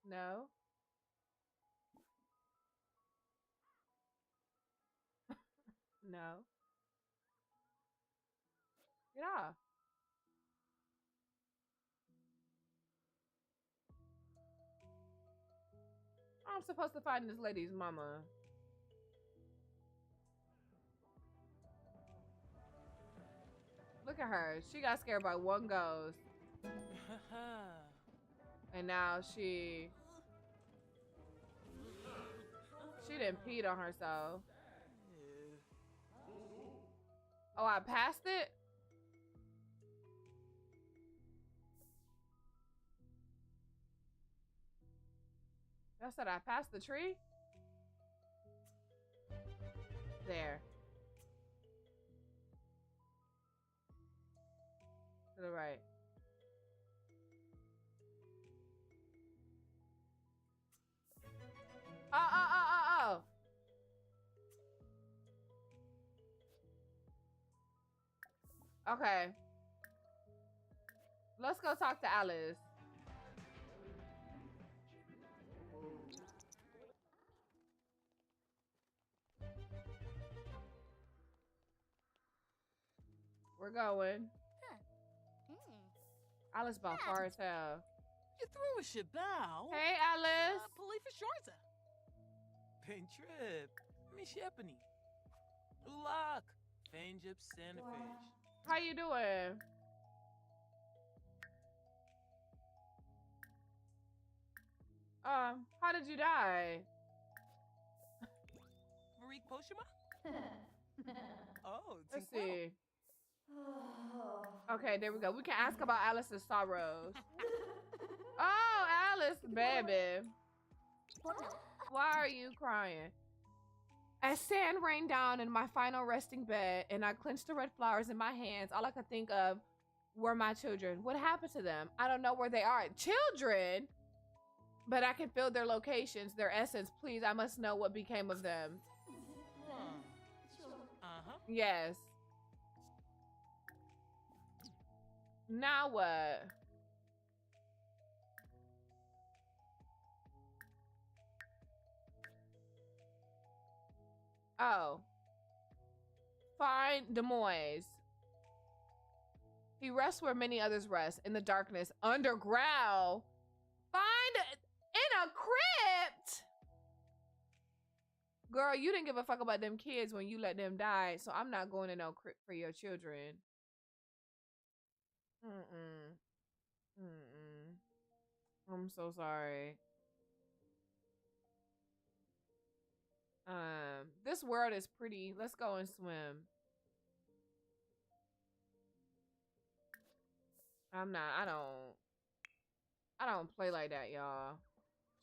No. No. Get off. I'm supposed to find this lady's mama. Look at her. She got scared by one ghost. And now she didn't peed on herself. Oh, I passed it? I said I passed the tree? There. To the right. Oh. Okay. Let's go talk to Alice. We're going. Alice about far as hell. You threw a shabao. Hey, Alice. Police shorta. Pen trip. Mishepani. Ulak. Fanjip Sanifish. How you doing? How did you die? Marik Poshima? Oh, Let's see. Okay, there we go. We can ask about Alice's sorrows. Oh, Alice, baby. Why are you crying? As sand rained down in my final resting bed and I clenched the red flowers in my hands, all I could think of were my children. What happened to them? I don't know where they are. Children? But I can feel their locations, their essence. Please, I must know what became of them. Yes. Now what? Oh. Find Des Moines. He rests where many others rest, in the darkness, underground. Find in a crypt. Girl, you didn't give a fuck about them kids when you let them die, so I'm not going to no crypt for your children. I'm so sorry. This world is pretty. Let's go and swim. I don't play like that, y'all.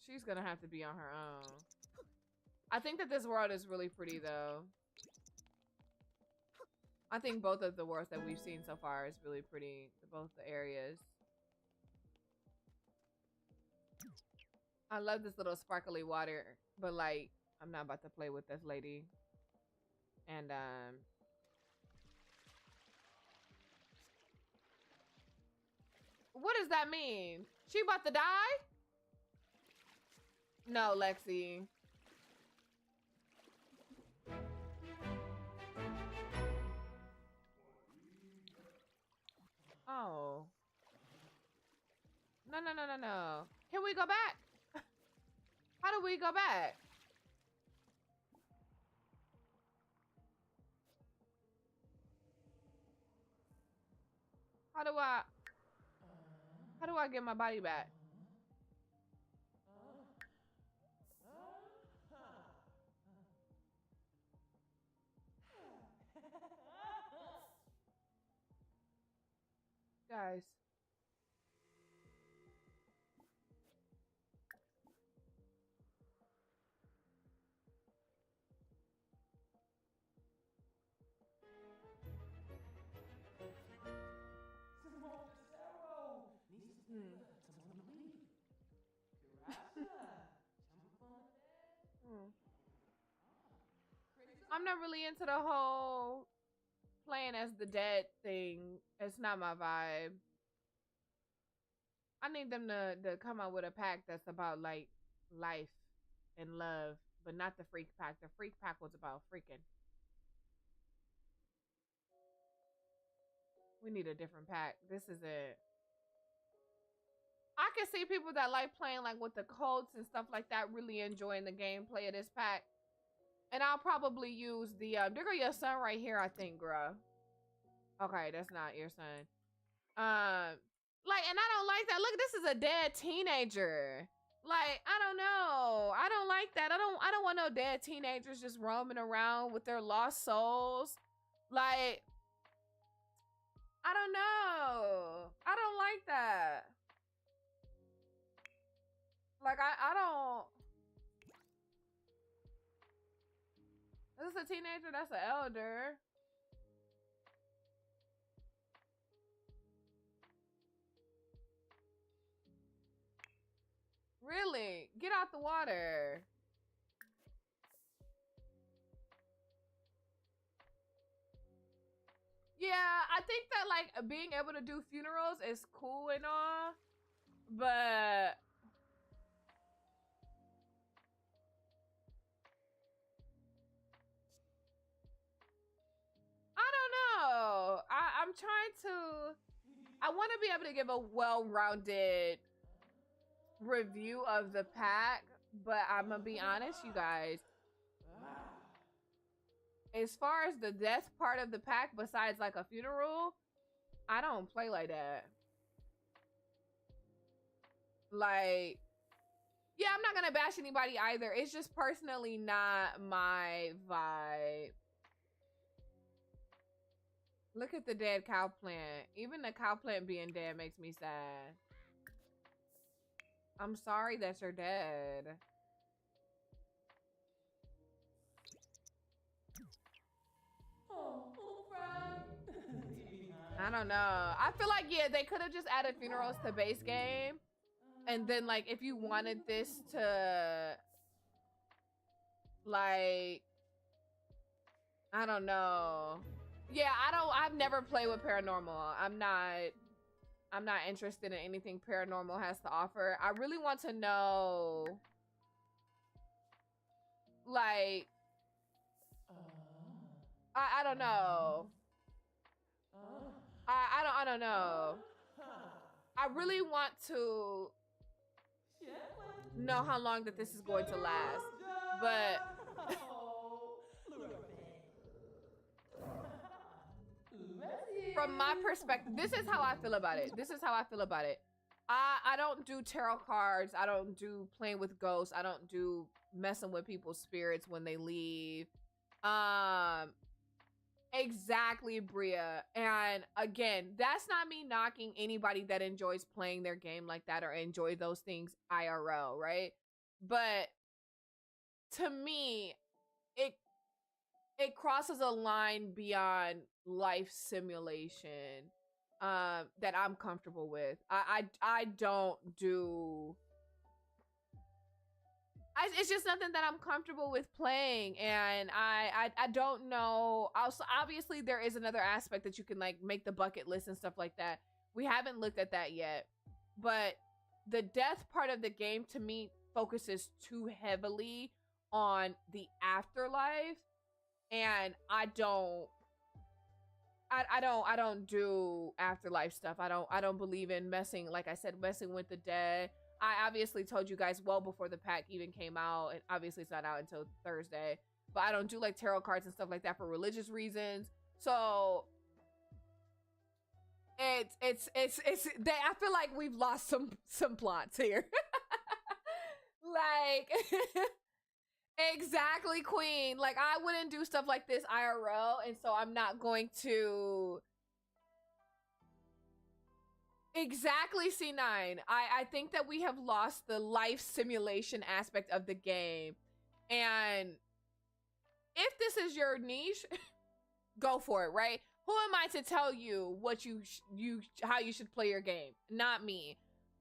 She's gonna have to be on her own. I think that this world is really pretty, though. I think both of the worlds that we've seen so far is really pretty. Both the areas. I love this little sparkly water, but like, I'm not about to play with this lady. And what does that mean? She about to die? No, Lexi. Oh. No. Can we go back? How do we go back? How do I get my body back? Guys. I'm not really into the whole playing as the dead thing. It's not my vibe. I need them to come out with a pack that's about like life and love, but not the freak pack. The freak pack was about freaking. We need a different pack. This is it. I can see people that like playing like with the Colts and stuff like that really enjoying the gameplay of this pack. And I'll probably use the there go your son right here, I think, bruh. Okay, that's not your son. Like, and I don't like that. Look, this is a dead teenager. Like, I don't know. I don't like that. I don't want no dead teenagers just roaming around with their lost souls. Like, I don't know. I don't like that. Like, I don't. Is this a teenager? That's an elder. Really? Get out the water. Yeah, I think that like being able to do funerals is cool and all, but I don't know. I'm trying to. I want to be able to give a well-rounded review of the pack, but I'm gonna be honest, you guys. As far as the death part of the pack, besides like a funeral, I don't play like that. Like, yeah, I'm not gonna bash anybody either. It's just personally not my vibe. Look at the dead cow plant. Even the cow plant being dead makes me sad. I'm sorry that you're dead. I don't know. I feel like, yeah, they could have just added funerals to base game. And then, like, if you wanted this to, like, I don't know. Yeah, I've never played with paranormal. I'm not interested in anything paranormal has to offer. I really want to know, like, I don't know. I don't know. I really want to know how long that this is going to last. But from my perspective, this is how I feel about it. This is how I feel about it. I don't do tarot cards. I don't do playing with ghosts. I don't do messing with people's spirits when they leave. Exactly, Bria. And again, that's not me knocking anybody that enjoys playing their game like that or enjoy those things IRL, right? But to me, it crosses a line beyond life simulation that I'm comfortable with. I don't do. It's just nothing that I'm comfortable with playing, and I don't know. Also, obviously, there is another aspect that you can like make the bucket list and stuff like that. We haven't looked at that yet, but the death part of the game to me focuses too heavily on the afterlife, and I don't do afterlife stuff. I don't believe in messing, like I said, messing with the dead. I obviously told you guys well before the pack even came out, and obviously it's not out until Thursday. But I don't do like tarot cards and stuff like that for religious reasons. So it's I feel like we've lost some plots here. Like exactly, Queen. Like I wouldn't do stuff like this IRL, and so I'm not going to. Exactly, C9. I think that we have lost the life simulation aspect of the game. And if this is your niche, go for it, right? Who am I to tell you what how you should play your game? Not me.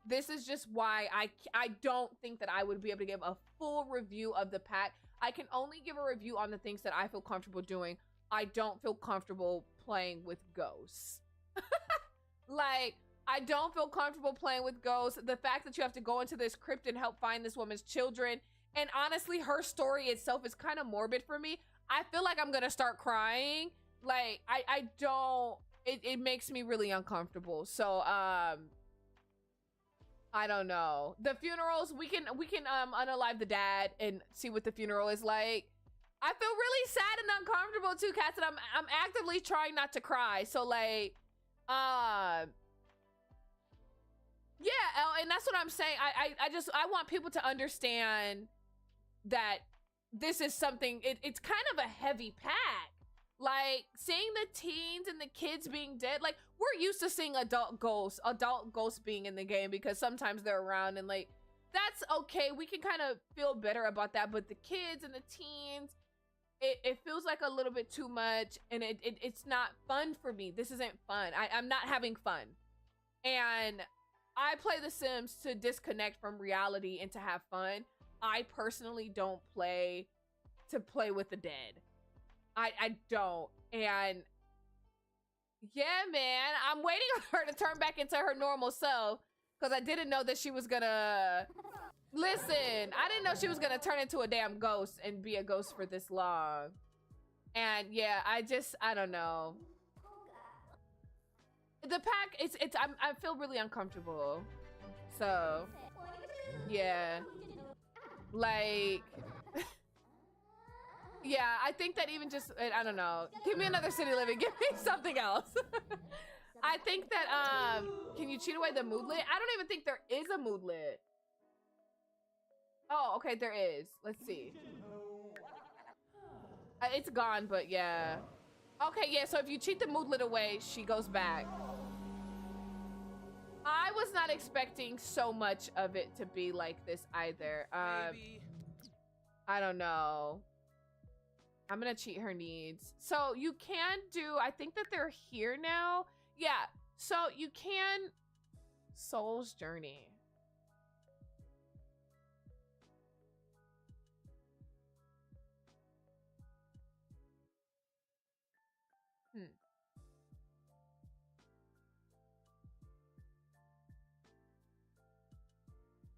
This is just why I don't think that I would be able to give a full review of the pack. I can only give a review on the things that I feel comfortable doing. I don't feel comfortable playing with ghosts. Like, I don't feel comfortable playing with ghosts. The fact that you have to go into this crypt and help find this woman's children, and honestly, her story itself is kind of morbid for me. I feel like I'm gonna start crying. Like, I don't, it makes me really uncomfortable. So, I don't know. The funerals, we can unalive the dad and see what the funeral is like. I feel really sad and uncomfortable too, Cats, and I'm actively trying not to cry. So like, yeah, and that's what I'm saying. I want people to understand that this is something, it's kind of a heavy pack. Like, seeing the teens and the kids being dead, like, we're used to seeing adult ghosts being in the game because sometimes they're around, and like, that's okay. We can kind of feel better about that, but the kids and the teens, it feels like a little bit too much, and it's not fun for me. This isn't fun. I'm not having fun. And I play The Sims to disconnect from reality and to have fun. I personally don't play to play with the dead. I don't. And yeah, man, I'm waiting on her to turn back into her normal self because I didn't know that she was gonna... Listen, I didn't know she was gonna turn into a damn ghost and be a ghost for this long. And yeah, I don't know. The pack, I feel really uncomfortable. So, yeah. Like, yeah, I think that even just, I don't know. Give me another city living. Give me something else. I think that, can you cheat away the moodlet? I don't even think there is a moodlet. Oh, okay, there is. Let's see. It's gone, but yeah. Okay, yeah, so if you cheat the moodlet away, she goes back. I was not expecting so much of it to be like this either. I don't know. I'm gonna cheat her needs. So you can do, I think that they're here now. Yeah, so you can Soul's Journey.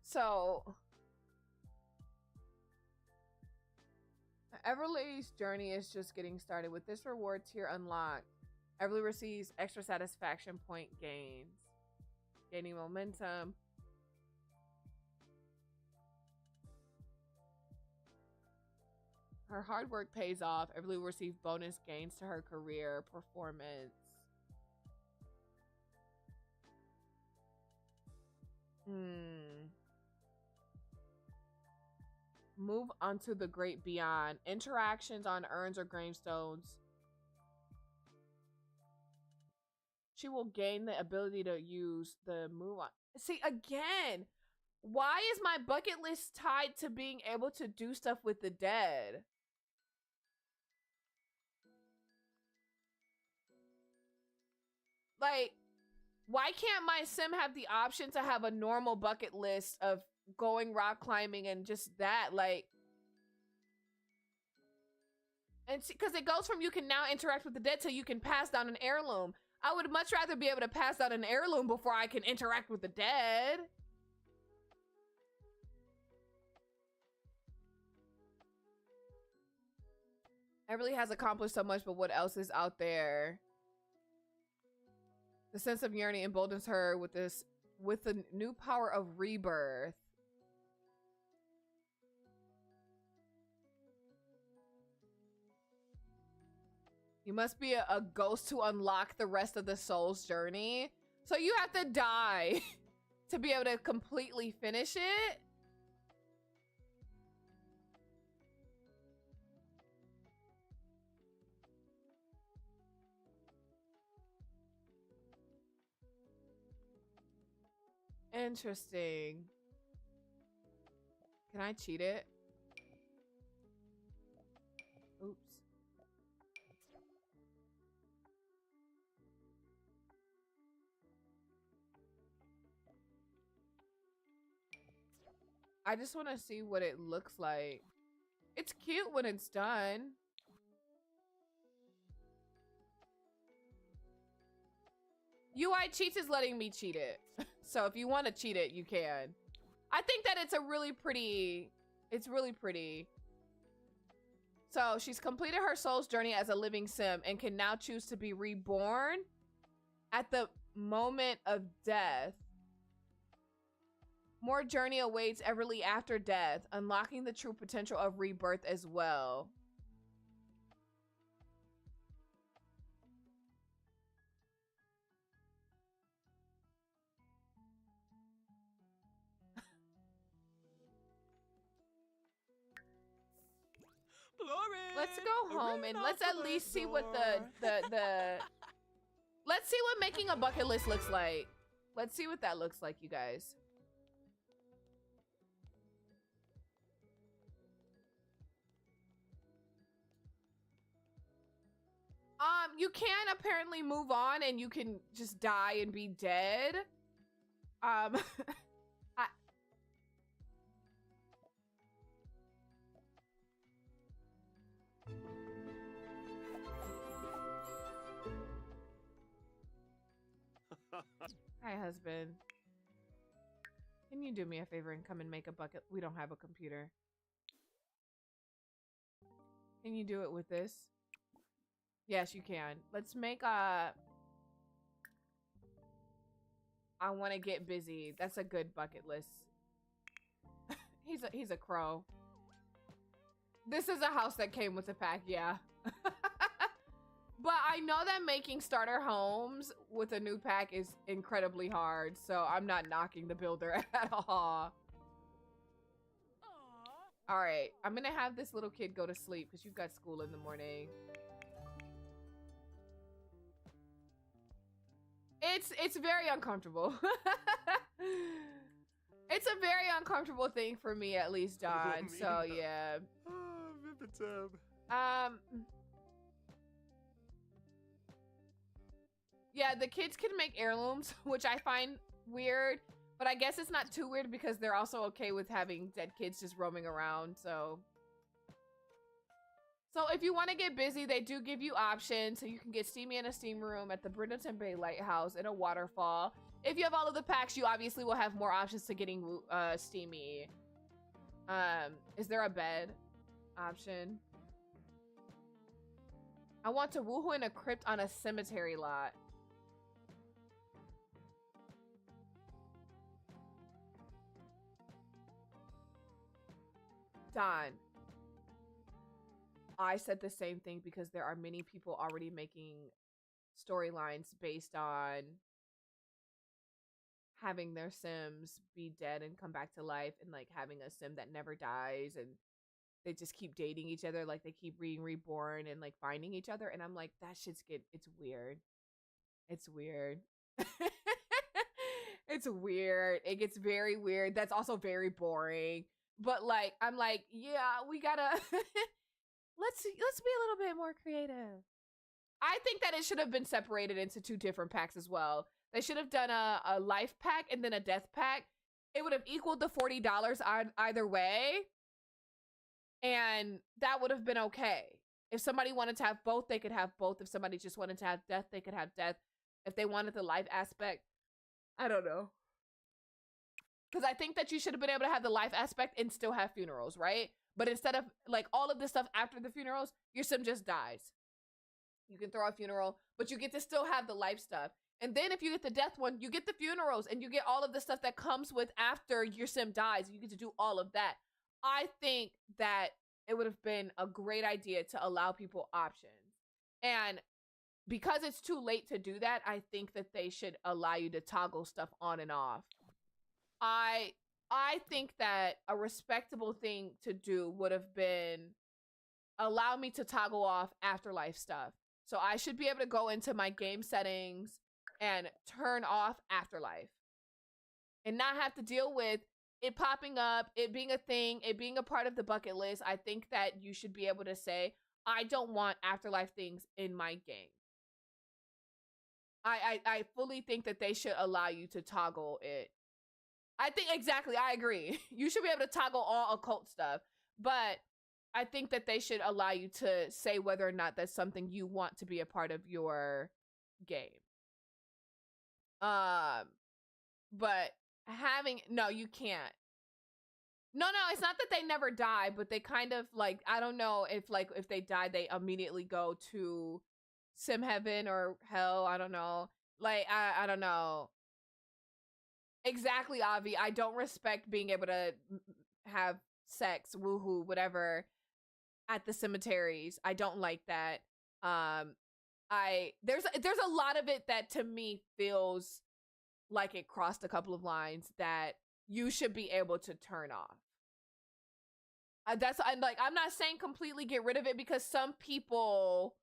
So, Everly's journey is just getting started. With this reward tier unlocked, Everly receives extra satisfaction point gains. Gaining momentum. Her hard work pays off. Everly will receive bonus gains to her career performance. Move onto the great beyond. Interactions on urns or gravestones. She will gain the ability to use the move on. See, again, why is my bucket list tied to being able to do stuff with the dead? Like, why can't my sim have the option to have a normal bucket list of going rock climbing and just that? Like, and see, because it goes from you can now interact with the dead to you can pass down an heirloom. I would much rather be able to pass down an heirloom before I can interact with the dead. Everly has accomplished so much, but what else is out there? The sense of yearning emboldens her with this with the new power of rebirth. You must be a ghost to unlock the rest of the soul's journey. So you have to die to be able to completely finish it. Interesting. Can I cheat it? Oops. I just want to see what it looks like. It's cute when it's done. UI Cheats is letting me cheat it. So if you want to cheat it, you can. I think that it's really pretty. So she's completed her soul's journey as a living sim and can now choose to be reborn at the moment of death. More journey awaits everly after death, unlocking the true potential of rebirth as well. Let's go home and let's at least see what the let's see what making a bucket list looks like. Let's see what that looks like, you guys. You can apparently move on and you can just die and be dead. Hi, husband. Can you do me a favor and come and make a bucket? We don't have a computer. Can you do it with this? Yes, you can. Let's make a... I want to get busy. That's a good bucket list. He's a crow. This is a house that came with the pack, yeah. But I know that making starter homes with a new pack is incredibly hard, so I'm not knocking the builder at all. All right, I'm gonna have this little kid go to sleep because you've got school in the morning. It's very uncomfortable. It's a very uncomfortable thing for me, at least, John. So yeah. Yeah, the kids can make heirlooms, which I find weird, but I guess it's not too weird because they're also okay with having dead kids just roaming around. So if you want to get busy, they do give you options. So you can get steamy in a steam room at the Brindleton Bay Lighthouse in a waterfall. If you have all of the packs, you obviously will have more options to getting steamy. Is there a bed option? I want to woohoo in a crypt on a cemetery lot. Don. I said the same thing because there are many people already making storylines based on having their Sims be dead and come back to life, and like having a Sim that never dies, and they just keep dating each other, like they keep being reborn and like finding each other. And I'm like, that shit's it's weird. It's weird. It's weird. It gets very weird. That's also very boring. But like, I'm like, yeah, we gotta let's be a little bit more creative. I think that it should have been separated into two different packs as well. They should have done a life pack and then a death pack. It would have equaled the $40 either way. And that would have been okay. If somebody wanted to have both, they could have both. If somebody just wanted to have death, they could have death. If they wanted the life aspect, I don't know. Because I think that you should have been able to have the life aspect and still have funerals, right? But instead of like all of this stuff after the funerals, your Sim just dies. You can throw a funeral, but you get to still have the life stuff. And then if you get the death one, you get the funerals and you get all of the stuff that comes with after your sim dies. You get to do all of that. I think that it would have been a great idea to allow people options. And because it's too late to do that, I think that they should allow you to toggle stuff on and off. I think that a respectable thing to do would have been allow me to toggle off afterlife stuff. So I should be able to go into my game settings and turn off afterlife and not have to deal with it popping up, it being a thing, it being a part of the bucket list. I think that you should be able to say, I don't want afterlife things in my game. I fully think that they should allow you to toggle it. I think exactly, I agree. You should be able to toggle all occult stuff, but I think that they should allow you to say whether or not that's something you want to be a part of your game. But having, no, you can't. No, it's not that they never die, but they kind of like, I don't know if they die, they immediately go to sim heaven or hell. I don't know. Like, I don't know. Exactly, Avi. I don't respect being able to have sex, woohoo, whatever, at the cemeteries. I don't like that. There's a lot of it that to me feels like it crossed a couple of lines that you should be able to turn off. I'm not saying completely get rid of it, because some people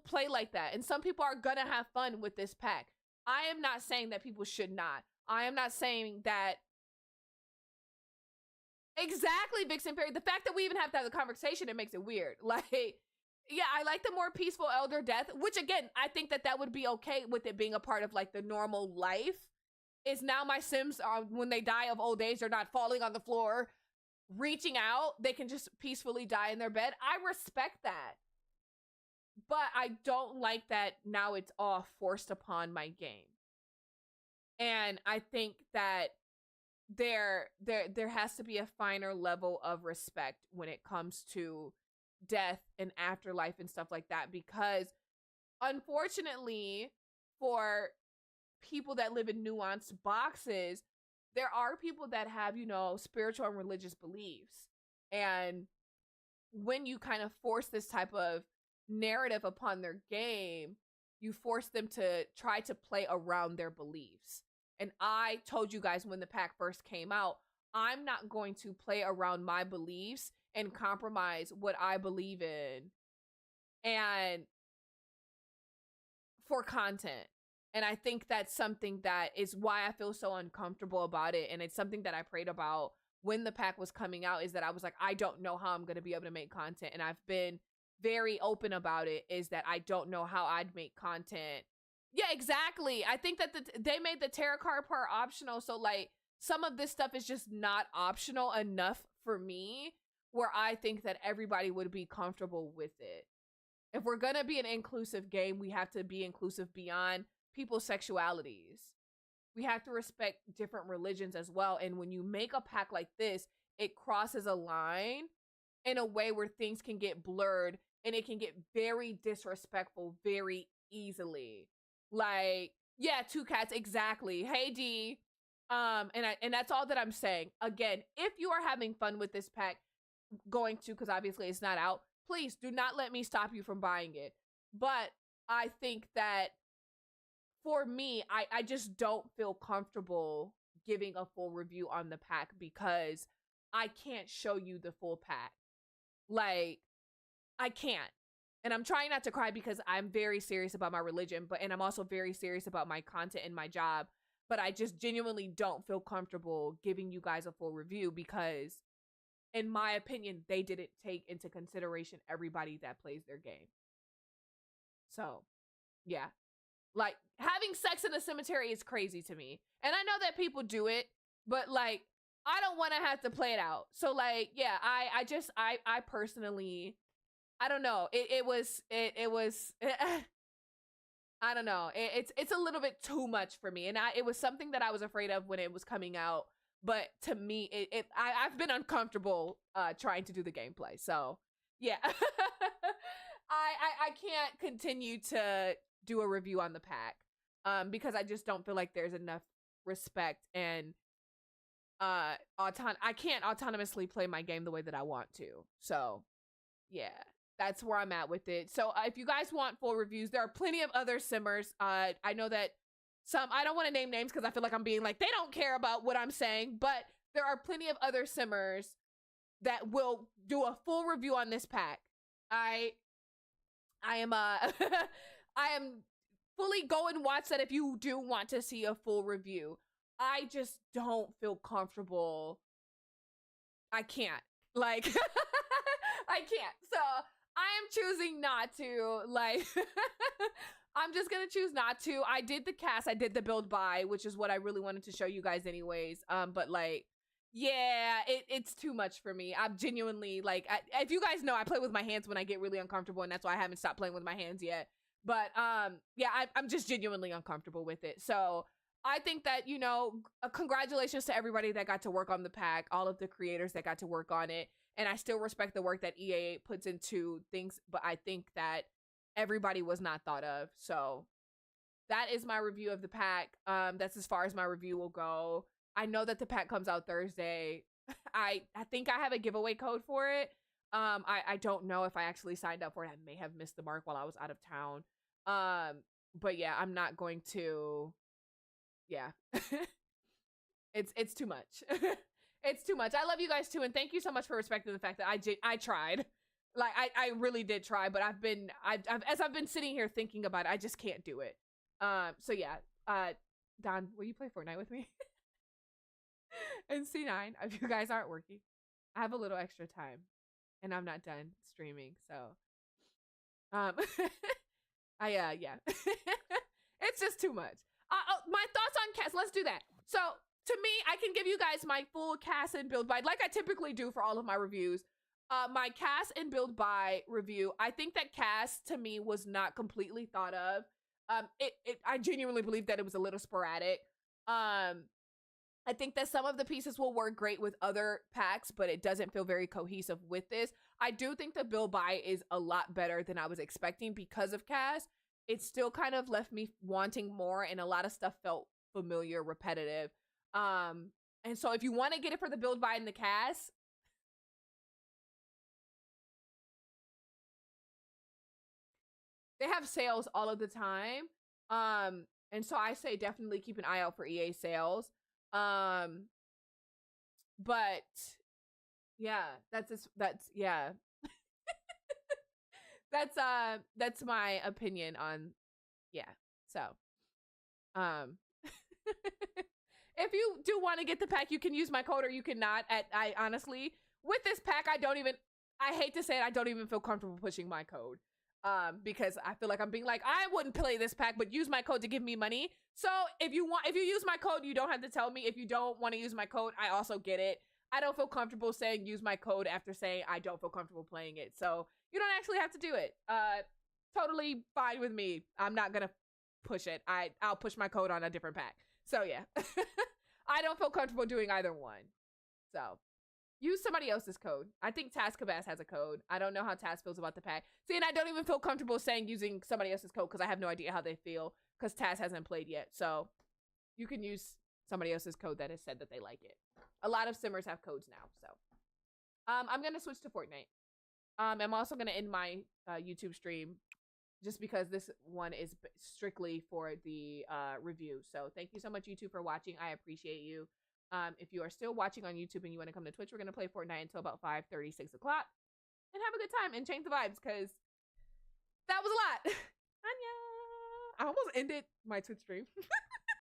play like that, and some people are gonna have fun with this pack. I am not saying that people should not. I am not saying that. Exactly, Vixen Fairy. The fact that we even have to have the conversation, it makes it weird. Like, yeah, I like the more peaceful elder death, which again, I think that would be okay with it being a part of like the normal life. Is now my Sims, when they die of old age, they're not falling on the floor, reaching out. They can just peacefully die in their bed. I respect that. But I don't like that now it's all forced upon my game. And I think that there has to be a finer level of respect when it comes to death and afterlife and stuff like that, because unfortunately for people that live in nuanced boxes, there are people that have, you know, spiritual and religious beliefs. And when you kind of force this type of narrative upon their game, you force them to try to play around their beliefs. And I told you guys when the pack first came out, I'm not going to play around my beliefs and compromise what I believe in and for content. And I think that's something that is why I feel so uncomfortable about it. And it's something that I prayed about when the pack was coming out, is that I was like, I don't know how I'm going to be able to make content. And I've been very open about it, is that I don't know how I'd make content. Yeah, exactly. I think that they made the tarot card part optional. So like some of this stuff is just not optional enough for me, where I think that everybody would be comfortable with it. If we're going to be an inclusive game, we have to be inclusive beyond people's sexualities. We have to respect different religions as well. And when you make a pack like this, it crosses a line in a way where things can get blurred and it can get very disrespectful very easily. Like, yeah, two cats, exactly. Hey D. And that's all that I'm saying. Again, if you are having fun with this pack, going to, because obviously it's not out, please do not let me stop you from buying it. But I think that for me, I just don't feel comfortable giving a full review on the pack, because I can't show you the full pack. Like, I can't. And I'm trying not to cry, because I'm very serious about my religion, and I'm also very serious about my content and my job. But I just genuinely don't feel comfortable giving you guys a full review, because in my opinion, they didn't take into consideration everybody that plays their game. So, yeah. Like, having sex in a cemetery is crazy to me. And I know that people do it, but like, I don't want to have to play it out. So like, yeah, I personally, I don't know. It was I don't know. It's a little bit too much for me. And it was something that I was afraid of when it was coming out. But to me, I've been uncomfortable trying to do the gameplay. So yeah, I can't continue to do a review on the pack, because I just don't feel like there's enough respect and I can't autonomously play my game the way that I want to. So yeah, that's where I'm at with it. So if you guys want full reviews, there are plenty of other simmers. I know that some, I don't want to name names because I feel like I'm being like, they don't care about what I'm saying, but there are plenty of other simmers that will do a full review on this pack. I am I am fully go and watch that if you do want to see a full review. I just don't feel comfortable. I can't. Like, I can't. So I am choosing not to. Like, I'm just gonna choose not to. I did the cast. I did the build buy, which is what I really wanted to show you guys anyways. But like, yeah, it's too much for me. I'm genuinely like, if you guys know, I play with my hands when I get really uncomfortable, and that's why I haven't stopped playing with my hands yet. But yeah, I'm just genuinely uncomfortable with it. So I think that, you know, congratulations to everybody that got to work on the pack, all of the creators that got to work on it. And I still respect the work that EA puts into things, but I think that everybody was not thought of. So that is my review of the pack. That's as far as my review will go. I know that the pack comes out Thursday. I think I have a giveaway code for it. I don't know if I actually signed up for it. I may have missed the mark while I was out of town. But yeah, I'm not going to. Yeah. It's too much. It's too much. I love you guys too, and thank you so much for respecting the fact that I tried. Like I really did try, but I've been sitting here thinking about it, I just can't do it. So yeah. Don, will you play Fortnite with me? And C9, if you guys aren't working, I have a little extra time, and I'm not done streaming, so yeah. It's just too much. My thoughts on cast. Let's do that. So to me, I can give you guys my full cast and build by, like I typically do for all of my reviews. My cast and build by review. I think that cast to me was not completely thought of. I genuinely believe that it was a little sporadic. I think that some of the pieces will work great with other packs, but it doesn't feel very cohesive with this. I do think the build by is a lot better than I was expecting because of cast. It still kind of left me wanting more, and a lot of stuff felt familiar, repetitive. And so if you want to get it for the build by and the cast, they have sales all of the time. And so I say definitely keep an eye out for EA sales. But yeah, that's yeah. That's my opinion on, yeah. So if you do want to get the pack, you can use my code or you cannot. I honestly, with this pack, I hate to say it, I don't even feel comfortable pushing my code. Because I feel like I'm being like, I wouldn't play this pack, but use my code to give me money. So if you use my code, you don't have to tell me. If you don't want to use my code, I also get it. I don't feel comfortable saying use my code after saying I don't feel comfortable playing it. So you don't actually have to do it. Totally fine with me. I'm not gonna push it. I'll push my code on a different pack. So yeah. I don't feel comfortable doing either one. So use somebody else's code. I think Tascabas has a code. I don't know how Taz feels about the pack. See, and I don't even feel comfortable saying using somebody else's code because I have no idea how they feel because Taz hasn't played yet. So you can use somebody else's code that has said that they like it. A lot of simmers have codes now. So I'm going to switch to Fortnite. I'm also going to end my YouTube stream just because this one is strictly for the review. So thank you so much, YouTube, for watching. I appreciate you. If you are still watching on YouTube and you want to come to Twitch, we're going to play Fortnite until about 5:30, 6 o'clock. And have a good time and change the vibes because that was a lot. Anya! I almost ended my Twitch stream.